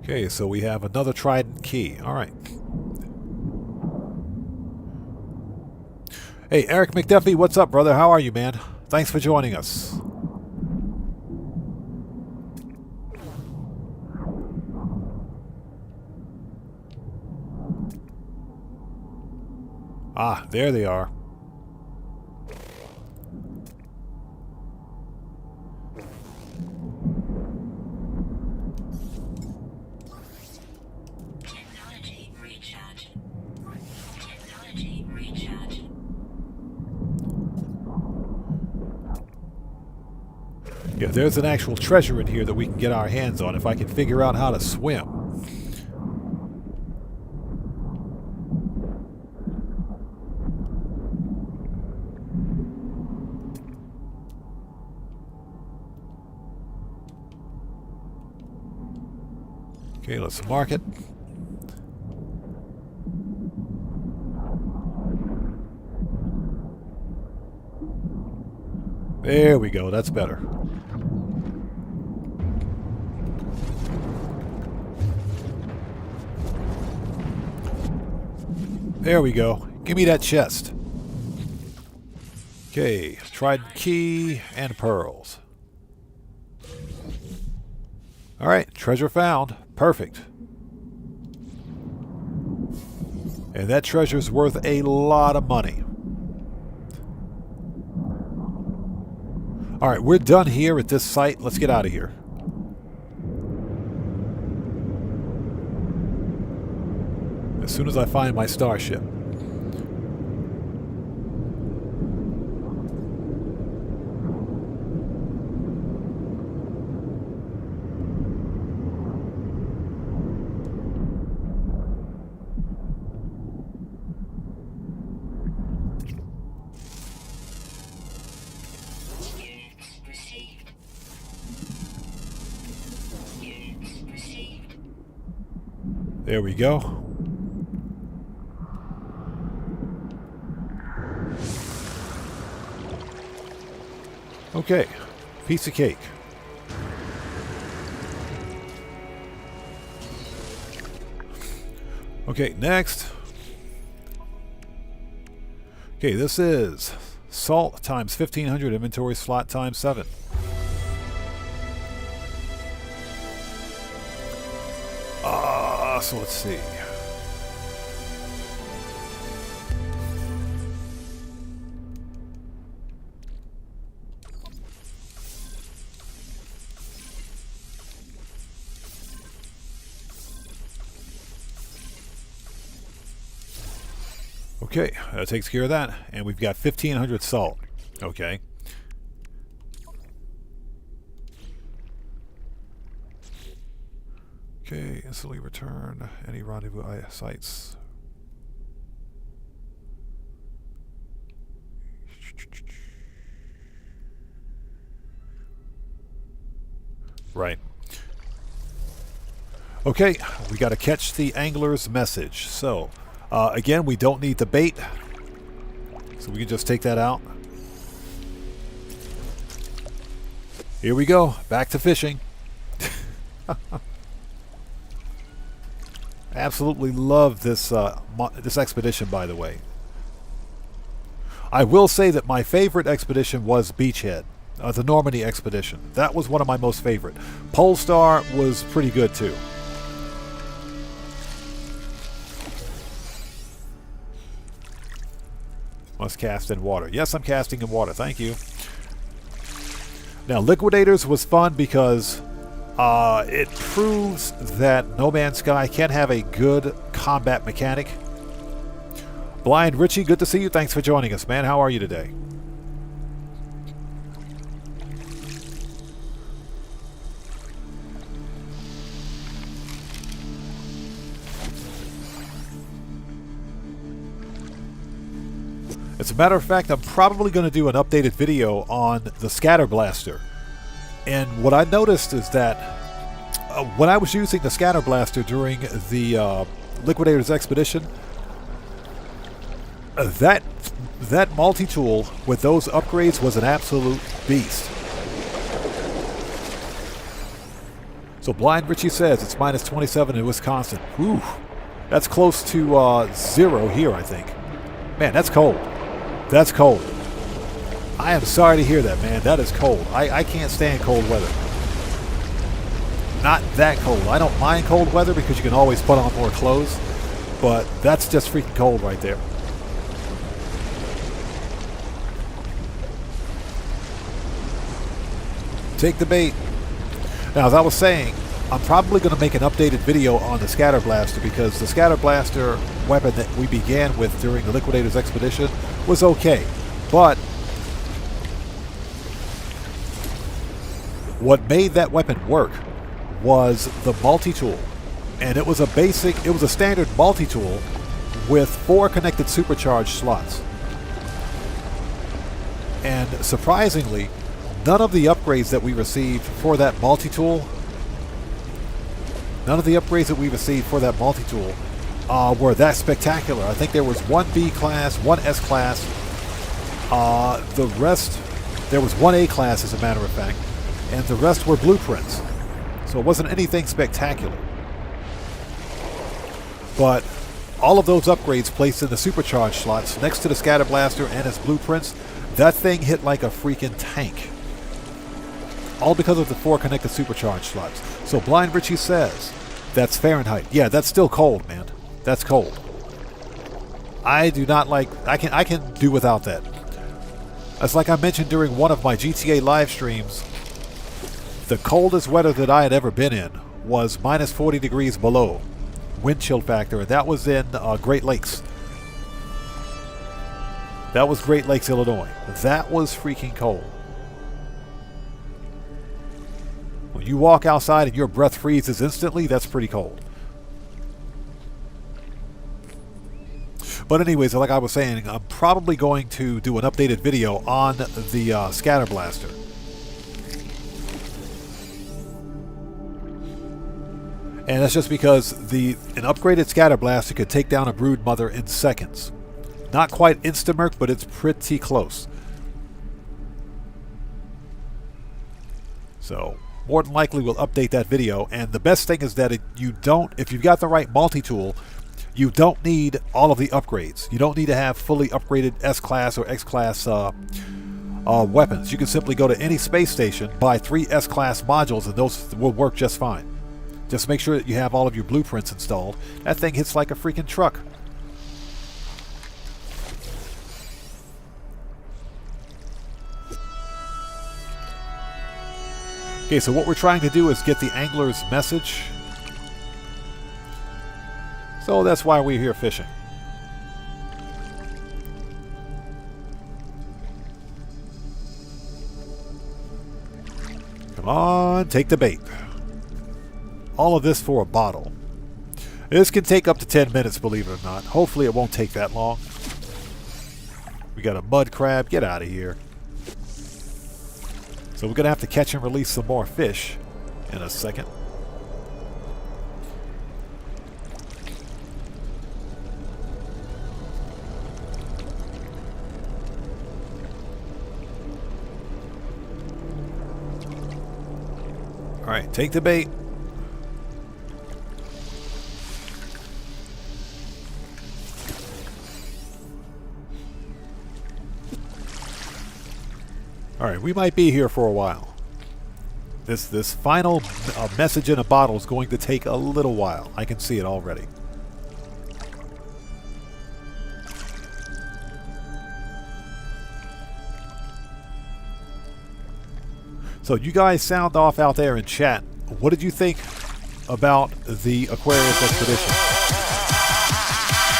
Okay, so we have another trident key. All right. Hey, Eric McDuffie, what's up, brother? How are you, man? Thanks for joining us. Ah, there they are. Yeah, there's an actual treasure in here that we can get our hands on if I can figure out how to swim. Okay, let's mark it. There we go, that's better. There we go. Give me that chest. Okay, trident key and pearls. Alright, treasure found. Perfect. And that treasure's worth a lot of money. Alright, we're done here at this site. Let's get out of here. As soon as I find my starship. There we go. Okay, piece of cake. Okay, next. Okay, this is salt times 1500, inventory slot times 7. So let's see. Okay, that takes care of that. And we've got 1500 salt. Okay. Okay, instantly return any rendezvous sites. Right. Okay, we got to catch the angler's message. So, again, we don't need the bait. So we can just take that out. Here we go. Back to fishing. Absolutely love this this expedition, by the way. I will say that my favorite expedition was Beachhead, the Normandy expedition. That was one of my most favorite. Polestar was pretty good too. Must cast in water. Yes, I'm casting in water. Thank you. Now, Liquidators was fun because it proves that No Man's Sky can have a good combat mechanic. Blind Richie, good to see you. Thanks for joining us, man. How are you today? As a matter of fact, I'm probably going to do an updated video on the Scatter Blaster. And what I noticed is that when I was using the Scatter Blaster during the Liquidators expedition, that multi-tool with those upgrades was an absolute beast. So Blind Richie says it's minus 27 in Wisconsin. Whew, that's close to 0 here, I think. Man, that's cold. That's cold. I am sorry to hear that, man. That is cold. I can't stand cold weather. Not that cold. I don't mind cold weather because you can always put on more clothes, but that's just freaking cold right there. Take the bait. Now, as I was saying, I'm probably going to make an updated video on the Scatter Blaster because the Scatter Blaster weapon that we began with during the Liquidators expedition was okay, but what made that weapon work was the multi-tool. And it was a standard multi-tool with 4 connected supercharged slots. And surprisingly, none of the upgrades that we received for that multi-tool None of the upgrades that we received for that multi-tool were that spectacular. I think there was one B class, one S class. The rest, there was one A class as a matter of fact, and the rest were blueprints. So it wasn't anything spectacular. But all of those upgrades placed in the supercharged slots next to the scatter blaster and its blueprints, that thing hit like a freaking tank. All because of the 4 connected supercharged slots. So Blind Richie says, that's Fahrenheit. Yeah, that's still cold, man. That's cold. I do not like, I can do without that. As like I mentioned during one of my GTA live streams, the coldest weather that I had ever been in was minus 40 degrees below wind chill factor, and that was in Great Lakes. That was Great Lakes, Illinois. That was freaking cold. When you walk outside and your breath freezes instantly, that's pretty cold. But anyways, like I was saying, I'm probably going to do an updated video on the scatter blaster. And that's just because an upgraded scatter blaster could take down a brood mother in seconds. Not quite insta-merc, but it's pretty close. So more than likely we'll update that video. And the best thing is that if you've got the right multi-tool, you don't need all of the upgrades. You don't need to have fully upgraded S-Class or X-Class weapons. You can simply go to any space station, buy 3 S-Class modules, and those will work just fine. Just make sure that you have all of your blueprints installed. That thing hits like a freaking truck. Okay, so what we're trying to do is get the angler's message. So that's why we're here fishing. Come on, take the bait. All of this for a bottle. This can take up to 10 minutes, believe it or not. Hopefully it won't take that long. We got a mud crab. Get out of here. So we're going to have to catch and release some more fish in a second. All right, take the bait. All right, we might be here for a while. This final message in a bottle is going to take a little while. I can see it already. So you guys sound off out there in chat. What did you think about the Aquarius expedition?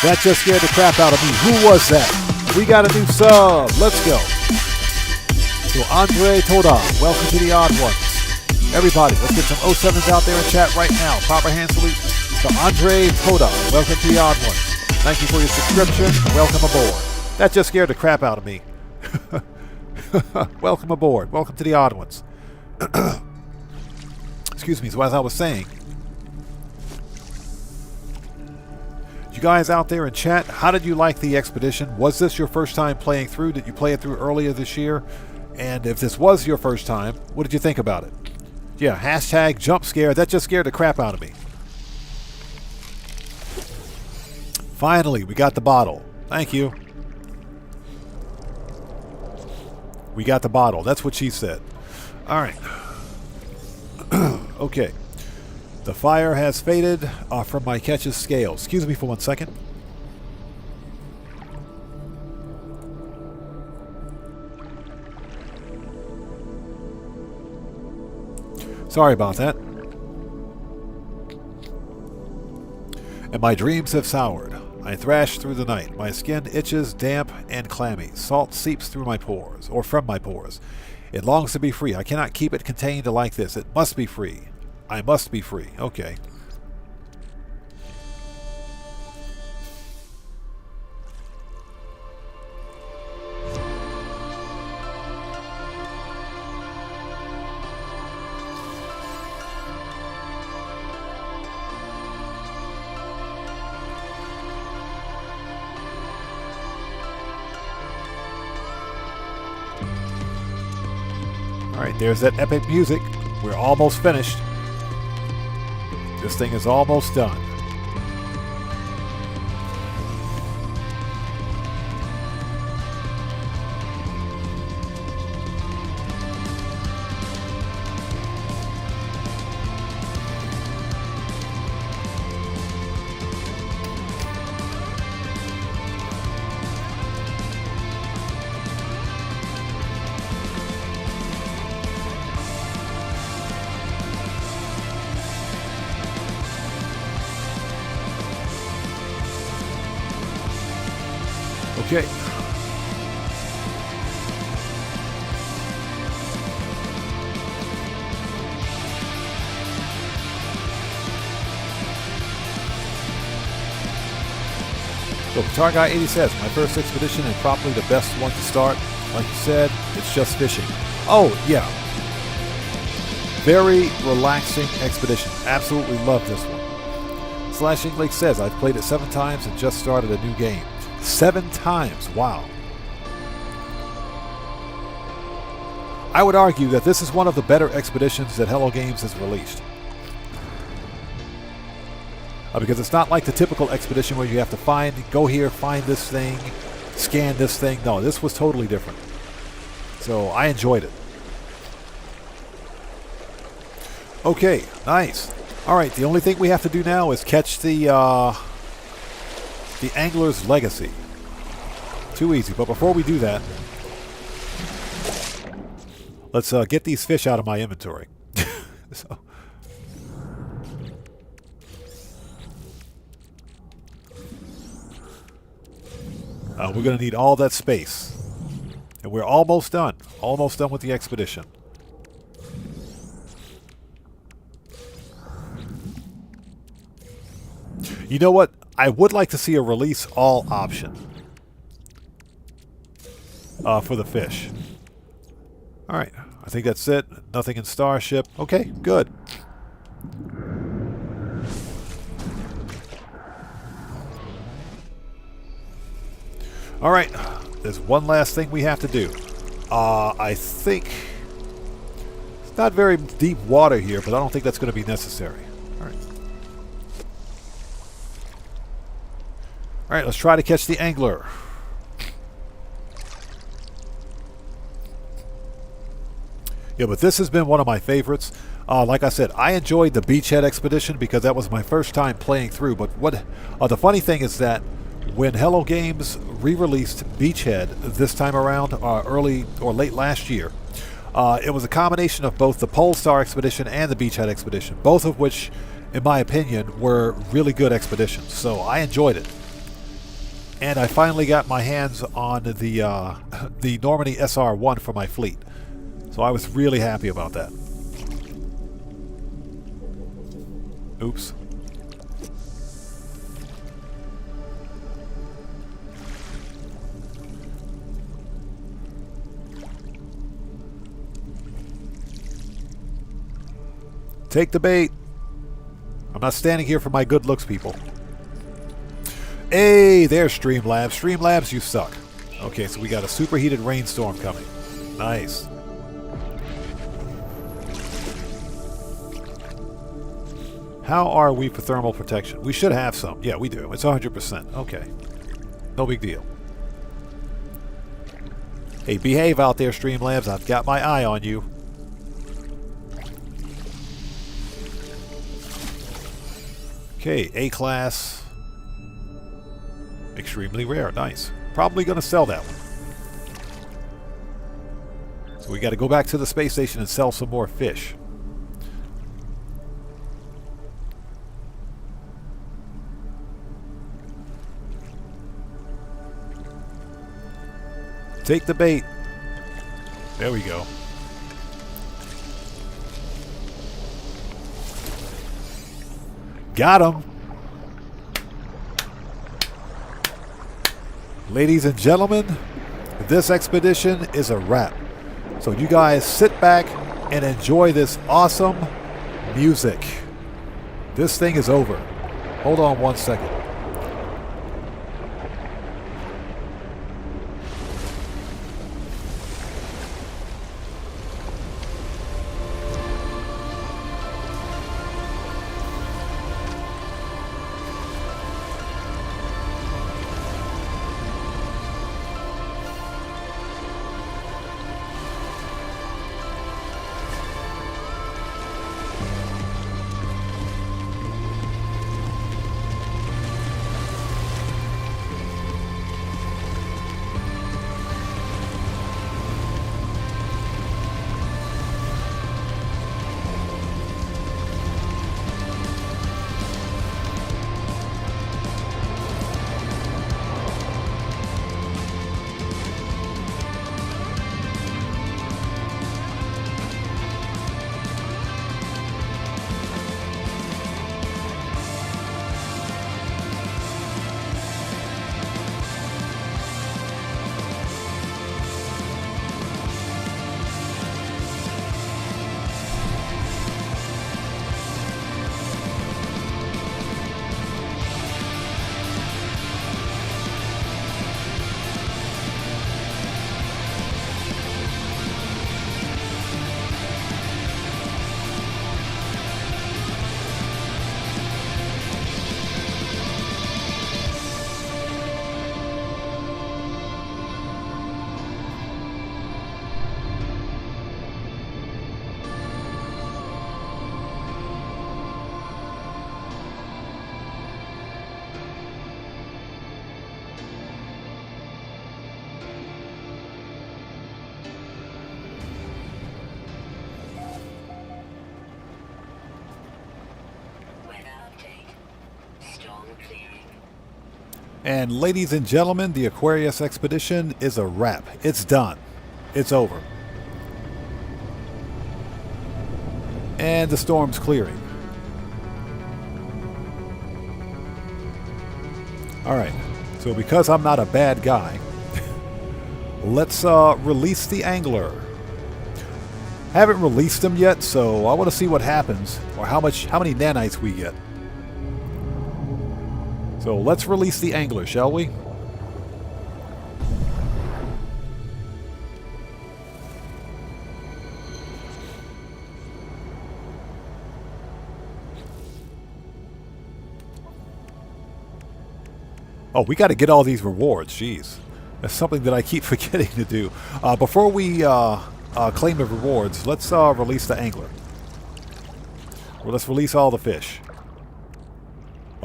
That just scared the crap out of me. Who was that? We got a new sub. Let's go. So Andre Toda, welcome to the Odd Ones. Everybody, let's get some 07s out there in chat right now. Proper hand salute to Andre Toda. Welcome to the Odd Ones. Thank you for your subscription. Welcome aboard. That just scared the crap out of me. Welcome aboard. Welcome to the Odd Ones. Excuse me. So as I was saying, you guys out there in chat, how did you like the expedition? Was this your first time playing through? Did you play it through earlier this year? And if this was your first time, what did you think about it? Yeah, hashtag jump scare. That just scared the crap out of me. Finally, we got the bottle. Thank you. We got the bottle. That's what she said. All right. Okay. The fire has faded from my catch's scales. Excuse me for 1 second. Sorry about that. And my dreams have soured. I thrash through the night. My skin itches, damp and clammy. Salt seeps through my pores, or from my pores. It longs to be free. I cannot keep it contained like this. It must be free. I must be free. Okay. Alright, there's that epic music. We're almost finished. This thing is almost done. Okay. So Guitar Guy 80 says, my first expedition and probably the best one to start. Like you said, it's just fishing. Oh, yeah. Very relaxing expedition. Absolutely love this one. Slashing Lake says, I've played it 7 times and just started a new game. 7 times. Wow. I would argue that this is one of the better expeditions that Hello Games has released. Because it's not like the typical expedition where you have to go here, find this thing, scan this thing. No, this was totally different. So I enjoyed it. Okay, nice. All right, the only thing we have to do now is catch the Angler's Legacy. Too easy, but before we do that, let's get these fish out of my inventory. So. We're going to need all that space. And we're almost done. Almost done with the expedition. You know what? I would like to see a release all option for the fish. Alright, I think that's it. Nothing in Starship. Okay, good. Alright, there's one last thing we have to do. I think it's not very deep water here, but I don't think that's going to be necessary. Alright. Alright, let's try to catch the angler. Yeah, but this has been one of my favorites. Like I said, I enjoyed the Beachhead Expedition because that was my first time playing through. But what the funny thing is that when Hello Games re-released Beachhead this time around, early or late last year, it was a combination of both the Polestar Expedition and the Beachhead Expedition, both of which, in my opinion, were really good expeditions. So I enjoyed it. And I finally got my hands on the Normandy SR-1 for my fleet. So I was really happy about that. Oops. Take the bait. I'm not standing here for my good looks, people. Hey, there's Streamlabs. Streamlabs, you suck. Okay, so we got a superheated rainstorm coming. Nice. How are we for thermal protection? We should have some. Yeah, we do. It's 100%. Okay. No big deal. Hey, behave out there, Streamlabs. I've got my eye on you. Okay, A-class. Extremely rare. Nice. Probably going to sell that one. So we got to go back to the space station and sell some more fish. Take the bait. There we go. Got him. Ladies and gentlemen, this expedition is a wrap. So you guys sit back and enjoy this awesome music. This thing is over. Hold on one second. And ladies and gentlemen, the Aquarius expedition is a wrap. It's done. It's over. And the storm's clearing. Alright, so because I'm not a bad guy, let's release the angler. Haven't released him yet, so I want to see what happens, or how many nanites we get. So let's release the angler, shall we? Oh, we got to get all these rewards. Jeez. That's something that I keep forgetting to do. Before we claim the rewards, let's release the angler. Well, let's release all the fish.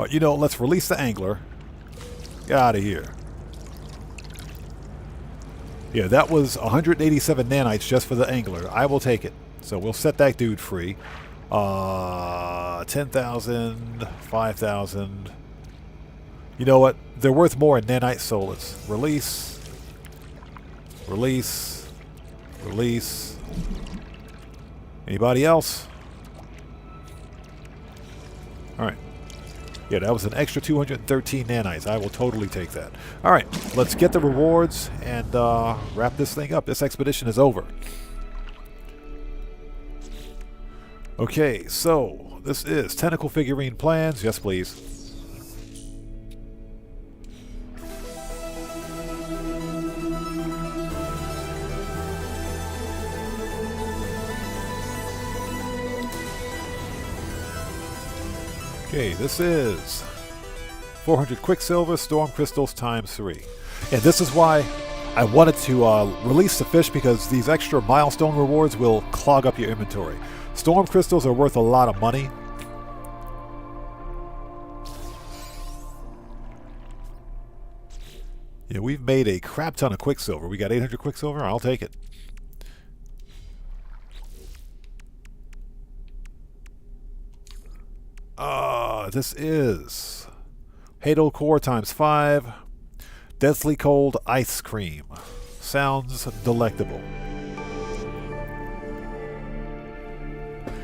You know, let's release the angler. Get out of here. Yeah, that was 187 nanites just for the angler. I will take it. So we'll set that dude free. 10,000, 5,000. You know what? They're worth more in nanites, so let's release. Release. Release. Anybody else? Alright. Yeah, that was an extra 213 nanites. I will totally take that. Alright, let's get the rewards and wrap this thing up. This expedition is over. Okay, so this is Tentacle Figurine Plans. Yes, please. Okay, this is 400 Quicksilver Storm Crystals times 3. And this is why I wanted to release the fish, because these extra milestone rewards will clog up your inventory. Storm Crystals are worth a lot of money. Yeah, we've made a crap ton of Quicksilver. We got 800 Quicksilver. I'll take it. This is Hateful Core times 5. Deathly Cold Ice Cream. Sounds delectable.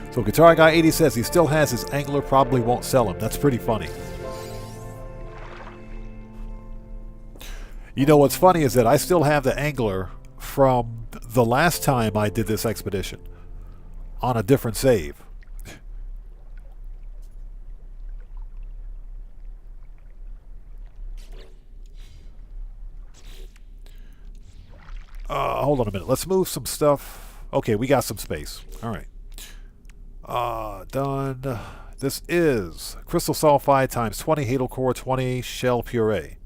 So Guitar Guy 80 says he still has his angler, probably won't sell him. That's pretty funny. You know what's funny is that I still have the angler from the last time I did this expedition on a different save. Hold on a minute. Let's move some stuff. Okay, we got some space. All right. Done. This is Crystal Sulfide times 20, Hateful Core 20, Shell Puree.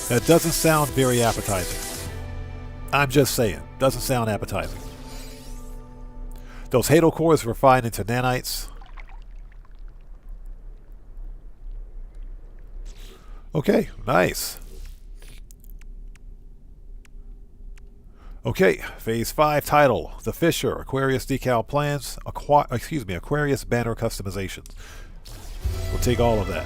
That doesn't sound very appetizing. I'm just saying. Doesn't sound appetizing. Those Hateful Cores refined into nanites. Okay, nice. Okay, Phase 5 title, The Fisher, Aquarius Decal Plans, Aquarius Banner Customizations. We'll take all of that.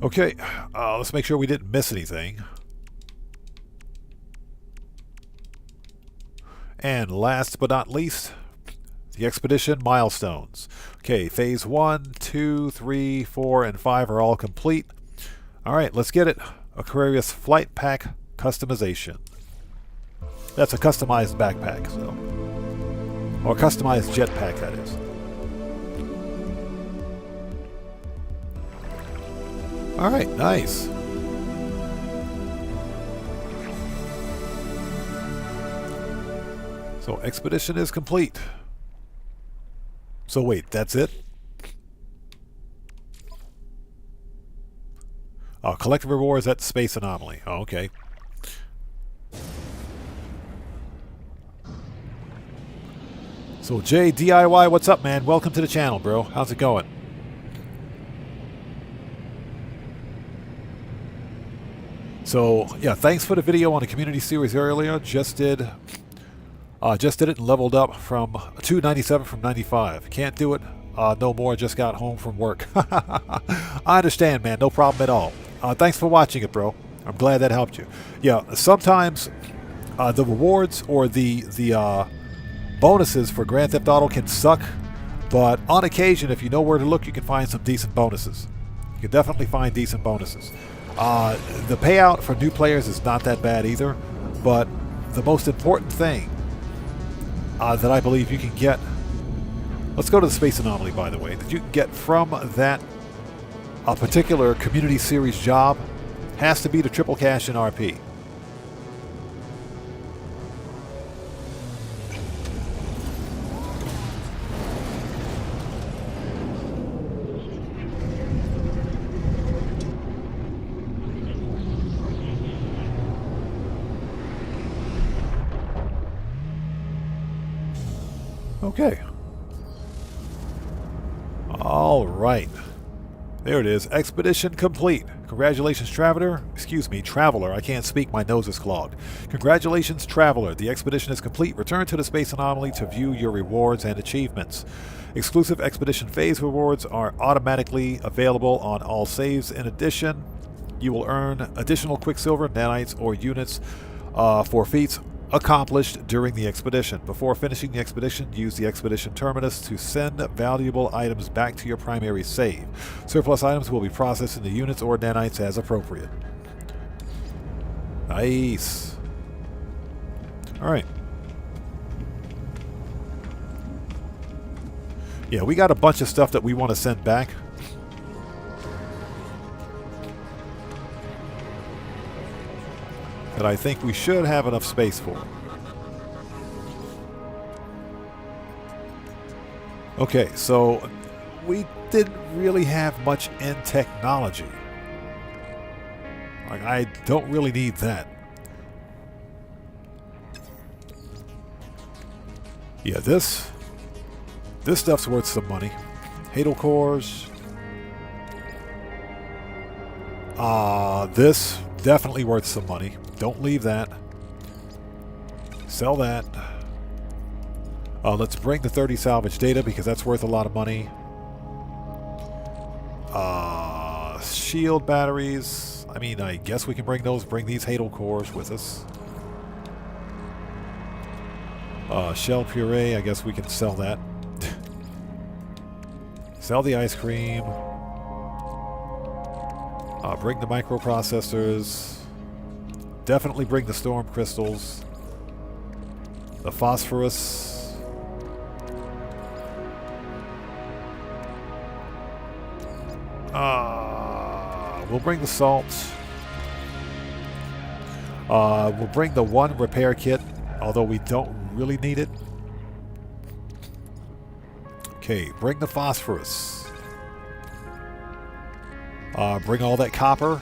Okay, let's make sure we didn't miss anything. And last but not least, the expedition milestones. Okay, phase 1, 2, 3, 4, and 5 are all complete. Alright, let's get it. Aquarius Flight Pack Customization. That's a customized backpack, so. Or customized jetpack, that is. Alright, nice. So, expedition is complete. So wait, that's it? Oh, collective rewards at Space Anomaly. Oh, okay. So Jay DIY, what's up, man? Welcome to the channel, bro. How's it going? So yeah, thanks for the video on the community series earlier. Just did it and leveled up from 297 from 95. Can't do it no more. Just got home from work. I understand, man. No problem at all. Thanks for watching it, bro. I'm glad that helped you. Yeah, sometimes the rewards or the bonuses for Grand Theft Auto can suck, but on occasion, if you know where to look, you can find some decent bonuses. You can definitely find decent bonuses. The payout for new players is not that bad either, but the most important thing that I believe you can get, let's go to the Space Anomaly, by the way, that you can get from that particular community series job has to be the triple cash in RP. Okay. All right. There it is. Expedition complete. Congratulations, Traveler. Excuse me, Traveler. I can't speak. My nose is clogged. Congratulations, Traveler. The expedition is complete. Return to the Space Anomaly to view your rewards and achievements. Exclusive expedition phase rewards are automatically available on all saves. In addition, you will earn additional Quicksilver, nanites, or units for feats accomplished during the expedition. Before finishing the expedition, use the expedition terminus to send valuable items back to your primary save. Surplus items will be processed into units or nanites as appropriate. Nice. Alright. Yeah, we got a bunch of stuff that we want to send back. That I think we should have enough space for. Okay, so we didn't really have much in technology. Like, I don't really need that. Yeah, this stuff's worth some money. Hateful cores. This definitely worth some money. Don't leave that. Sell that. Let's bring the 30 salvage data because that's worth a lot of money. Shield batteries. I mean, I guess we can bring those. Bring these hateful cores with us. Shell puree. I guess we can sell that. Sell the ice cream. Bring the microprocessors. Definitely bring the storm crystals. The phosphorus. We'll bring the salt. We'll bring the one repair kit, although we don't really need it. Okay, bring the phosphorus. Bring all that copper.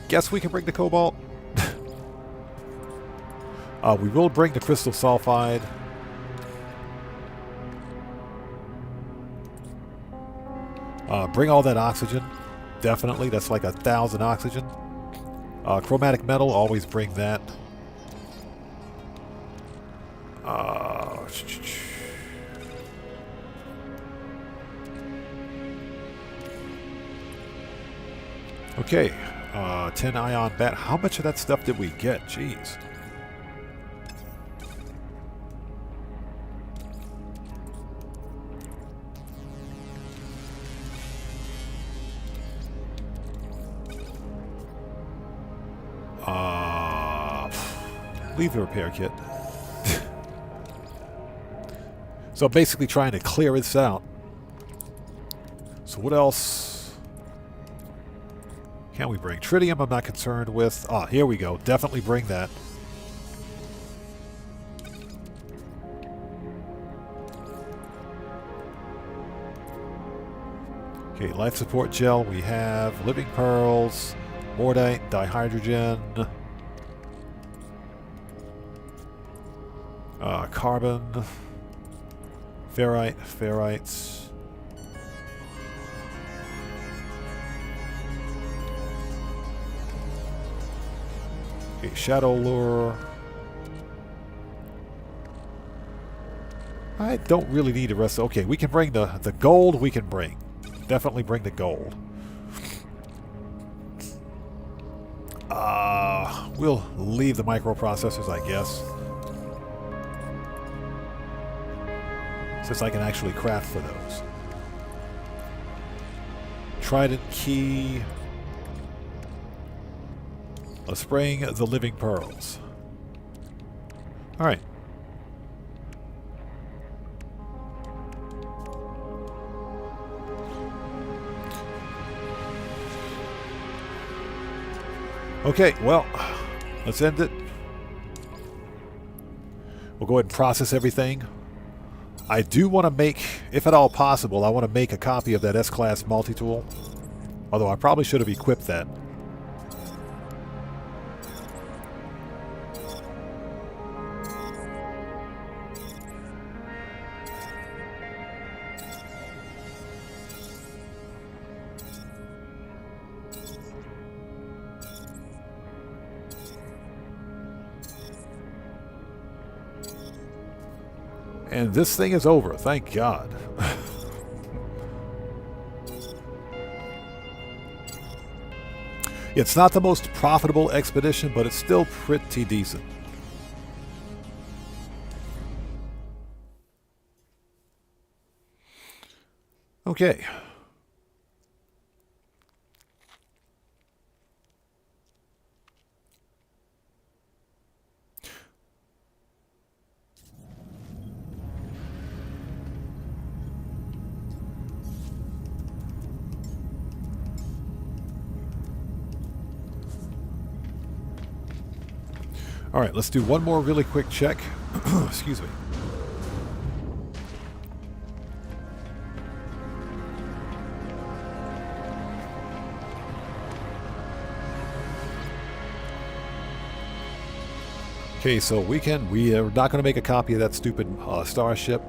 Guess we can bring the cobalt. We will bring the crystal sulfide. Bring all that oxygen. Definitely. That's like 1,000 oxygen. Chromatic metal. Always bring that. Okay. 10 ion bat. How much of that stuff did we get? Jeez. Leave the repair kit. So I'm basically trying to clear this out. So what else can we bring? Tritium I'm not concerned with. Here we go. Definitely bring that. Okay, life support gel. We have living pearls, mordite, dihydrogen, carbon, ferrites. Okay, Shadow Lure. I don't really need the rest. Okay, we can bring the gold. We can bring. Definitely bring the gold. We'll leave the microprocessors, I guess. Since I can actually craft for those. Trident key. Let's bring the living pearls. Alright. Okay, well, let's end it. We'll go ahead and process everything. I do want to make, if at all possible, I want to make a copy of that S-Class multi-tool. Although I probably should have equipped that. And this thing is over, thank God. It's not the most profitable expedition, but it's still pretty decent. Okay. All right, let's do one more really quick check. Excuse me. Okay, so we are not going to make a copy of that stupid starship.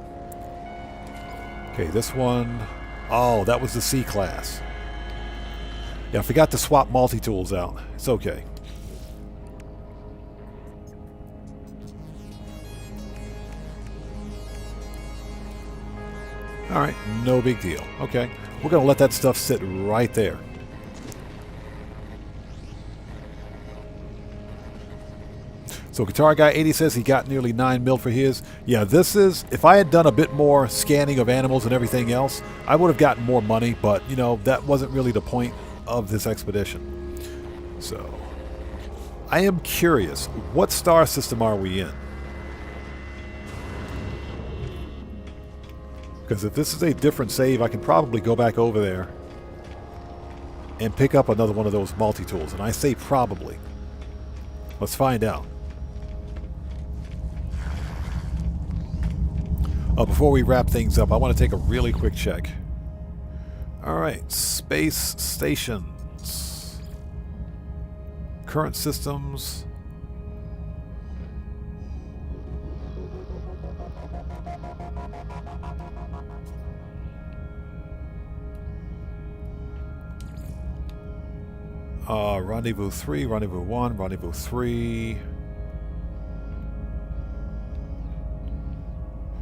Okay, this one. Oh, that was the C-class. Yeah, I forgot to swap multi-tools out. It's okay. Alright, no big deal. Okay, we're going to let that stuff sit right there. So Guitar Guy 80 says he got nearly 9 mil for his. Yeah, this is, if I had done a bit more scanning of animals and everything else, I would have gotten more money, but, you know, that wasn't really the point of this expedition. So, I am curious, what star system are we in? Because if this is a different save, I can probably go back over there and pick up another one of those multi-tools. And I say probably. Let's find out. Before we wrap things up, I want to take a really quick check. Alright, space stations. Current systems. Rendezvous 3, Rendezvous 1, Rendezvous 3.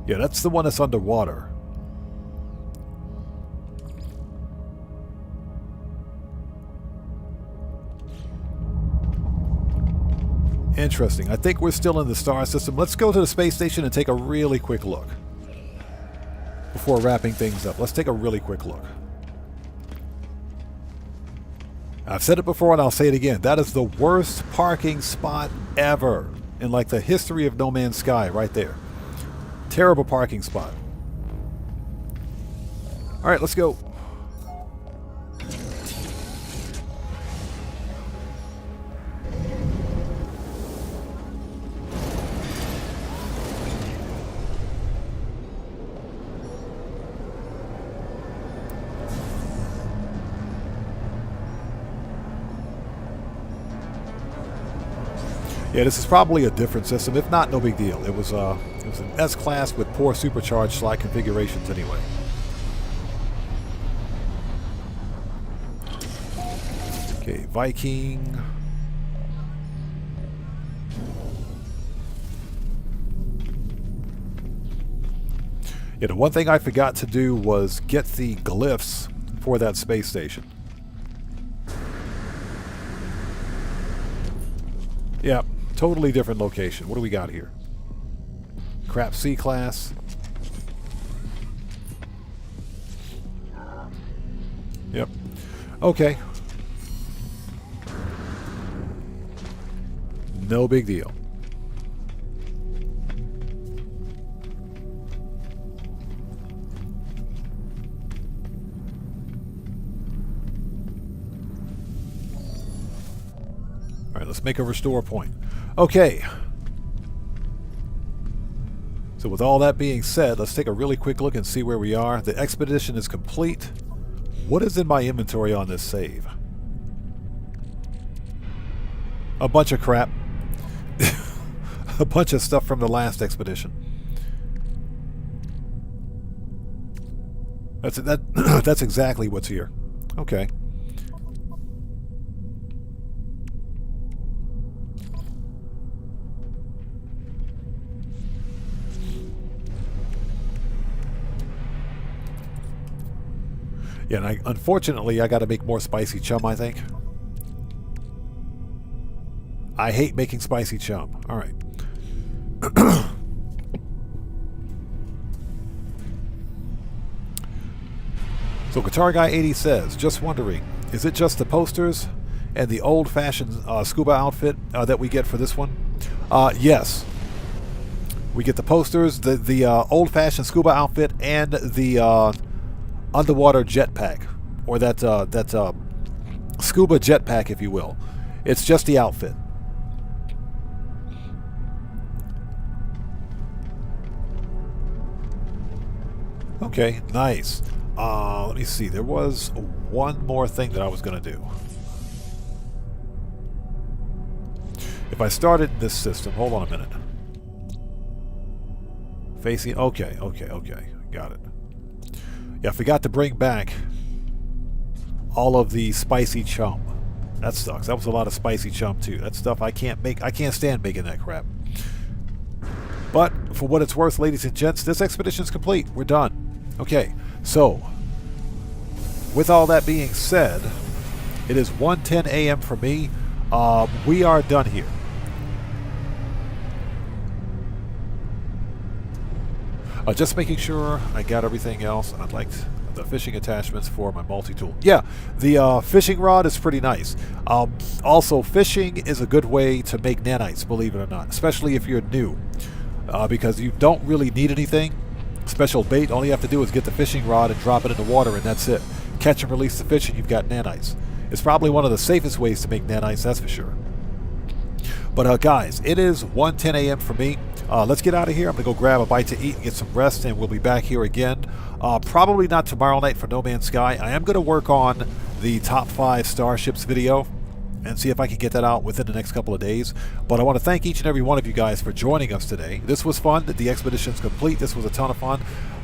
Yeah, that's the one that's underwater. Interesting. I think we're still in the star system. Let's go to the space station and take a really quick look. Before wrapping things up, let's take a really quick look. I've said it before and I'll say it again. That is the worst parking spot ever in like the history of No Man's Sky right there. Terrible parking spot. All right, let's go. Yeah, this is probably a different system. If not, no big deal. It was an S-Class with poor supercharged slot configurations anyway. Okay, Viking. Yeah, the one thing I forgot to do was get the glyphs for that space station. Yeah, totally different location. What do we got here? Crap C-class. Yep. Okay. No big deal. All right, let's make a restore point. Okay. So with all that being said, let's take a really quick look and see where we are. The expedition is complete. What is in my inventory on this save? A bunch of crap. A bunch of stuff from the last expedition. That's exactly what's here. Okay. Yeah, and unfortunately, I got to make more spicy chum, I think. I hate making spicy chum. All right. So Guitar Guy 80 says, just wondering, is it just the posters and the old-fashioned scuba outfit that we get for this one? Yes. We get the posters, the old-fashioned scuba outfit, and the underwater jetpack, or that scuba jetpack, if you will. It's just the outfit. Okay, nice. Let me see. There was one more thing that I was going to do. If I started this system, hold on a minute. Facing, okay. Got it. Yeah, I forgot to bring back all of the spicy chum. That sucks. That was a lot of spicy chum too. That stuff I can't make. I can't stand making that crap. But for what it's worth, ladies and gents, this expedition is complete. We're done. Okay, so with all that being said, it is 1:10 a.m. for me. We are done here. Just making sure I got everything else. I'd like the fishing attachments for my multi-tool. Yeah, the fishing rod is pretty nice. Also, fishing is a good way to make nanites, believe it or not, especially if you're new, because you don't really need anything. Special bait, all you have to do is get the fishing rod and drop it in the water, and that's it. Catch and release the fish, and you've got nanites. It's probably one of the safest ways to make nanites, that's for sure. But guys, it is 1:10 a.m. for me. Let's get out of here. I'm going to go grab a bite to eat and get some rest, and we'll be back here again. Probably not tomorrow night for No Man's Sky. I am going to work on the top 5 starships video and see if I can get that out within the next couple of days. But I want to thank each and every one of you guys for joining us today. This was fun. The expedition's complete. This was a ton of fun.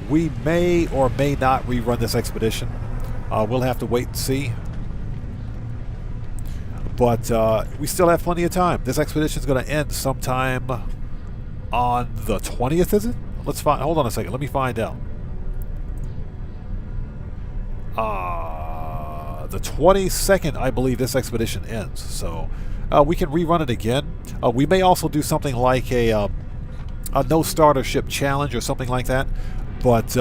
We may or may not rerun this expedition. We'll have to wait and see. But we still have plenty of time. This expedition is going to end sometime on the 20th, is it? Let's find. Hold on a second. Let me find out. The 22nd, I believe, this expedition ends. So we can rerun it again. We may also do something like a no starter ship challenge or something like that. But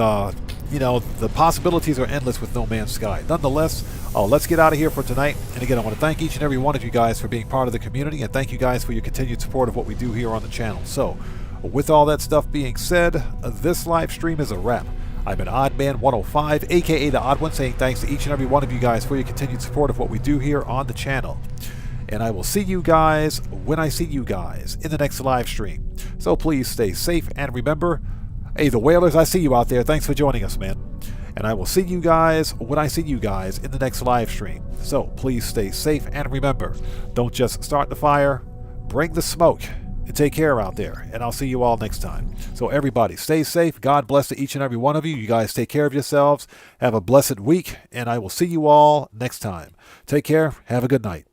you know, the possibilities are endless with No Man's Sky. Nonetheless, let's get out of here for tonight. And again, I want to thank each and every one of you guys for being part of the community, and thank you guys for your continued support of what we do here on the channel. So, with all that stuff being said, this live stream is a wrap. I've been OddMan105, aka the Odd One, saying thanks to each and every one of you guys for your continued support of what we do here on the channel. And I will see you guys when I see you guys in the next live stream. So please stay safe, and remember, hey, the whalers, I see you out there. Thanks for joining us, man. And I will see you guys when I see you guys in the next live stream. So please stay safe, and remember, don't just start the fire, bring the smoke, and take care out there. And I'll see you all next time. So everybody, stay safe. God bless to each and every one of you. You guys take care of yourselves. Have a blessed week, and I will see you all next time. Take care. Have a good night.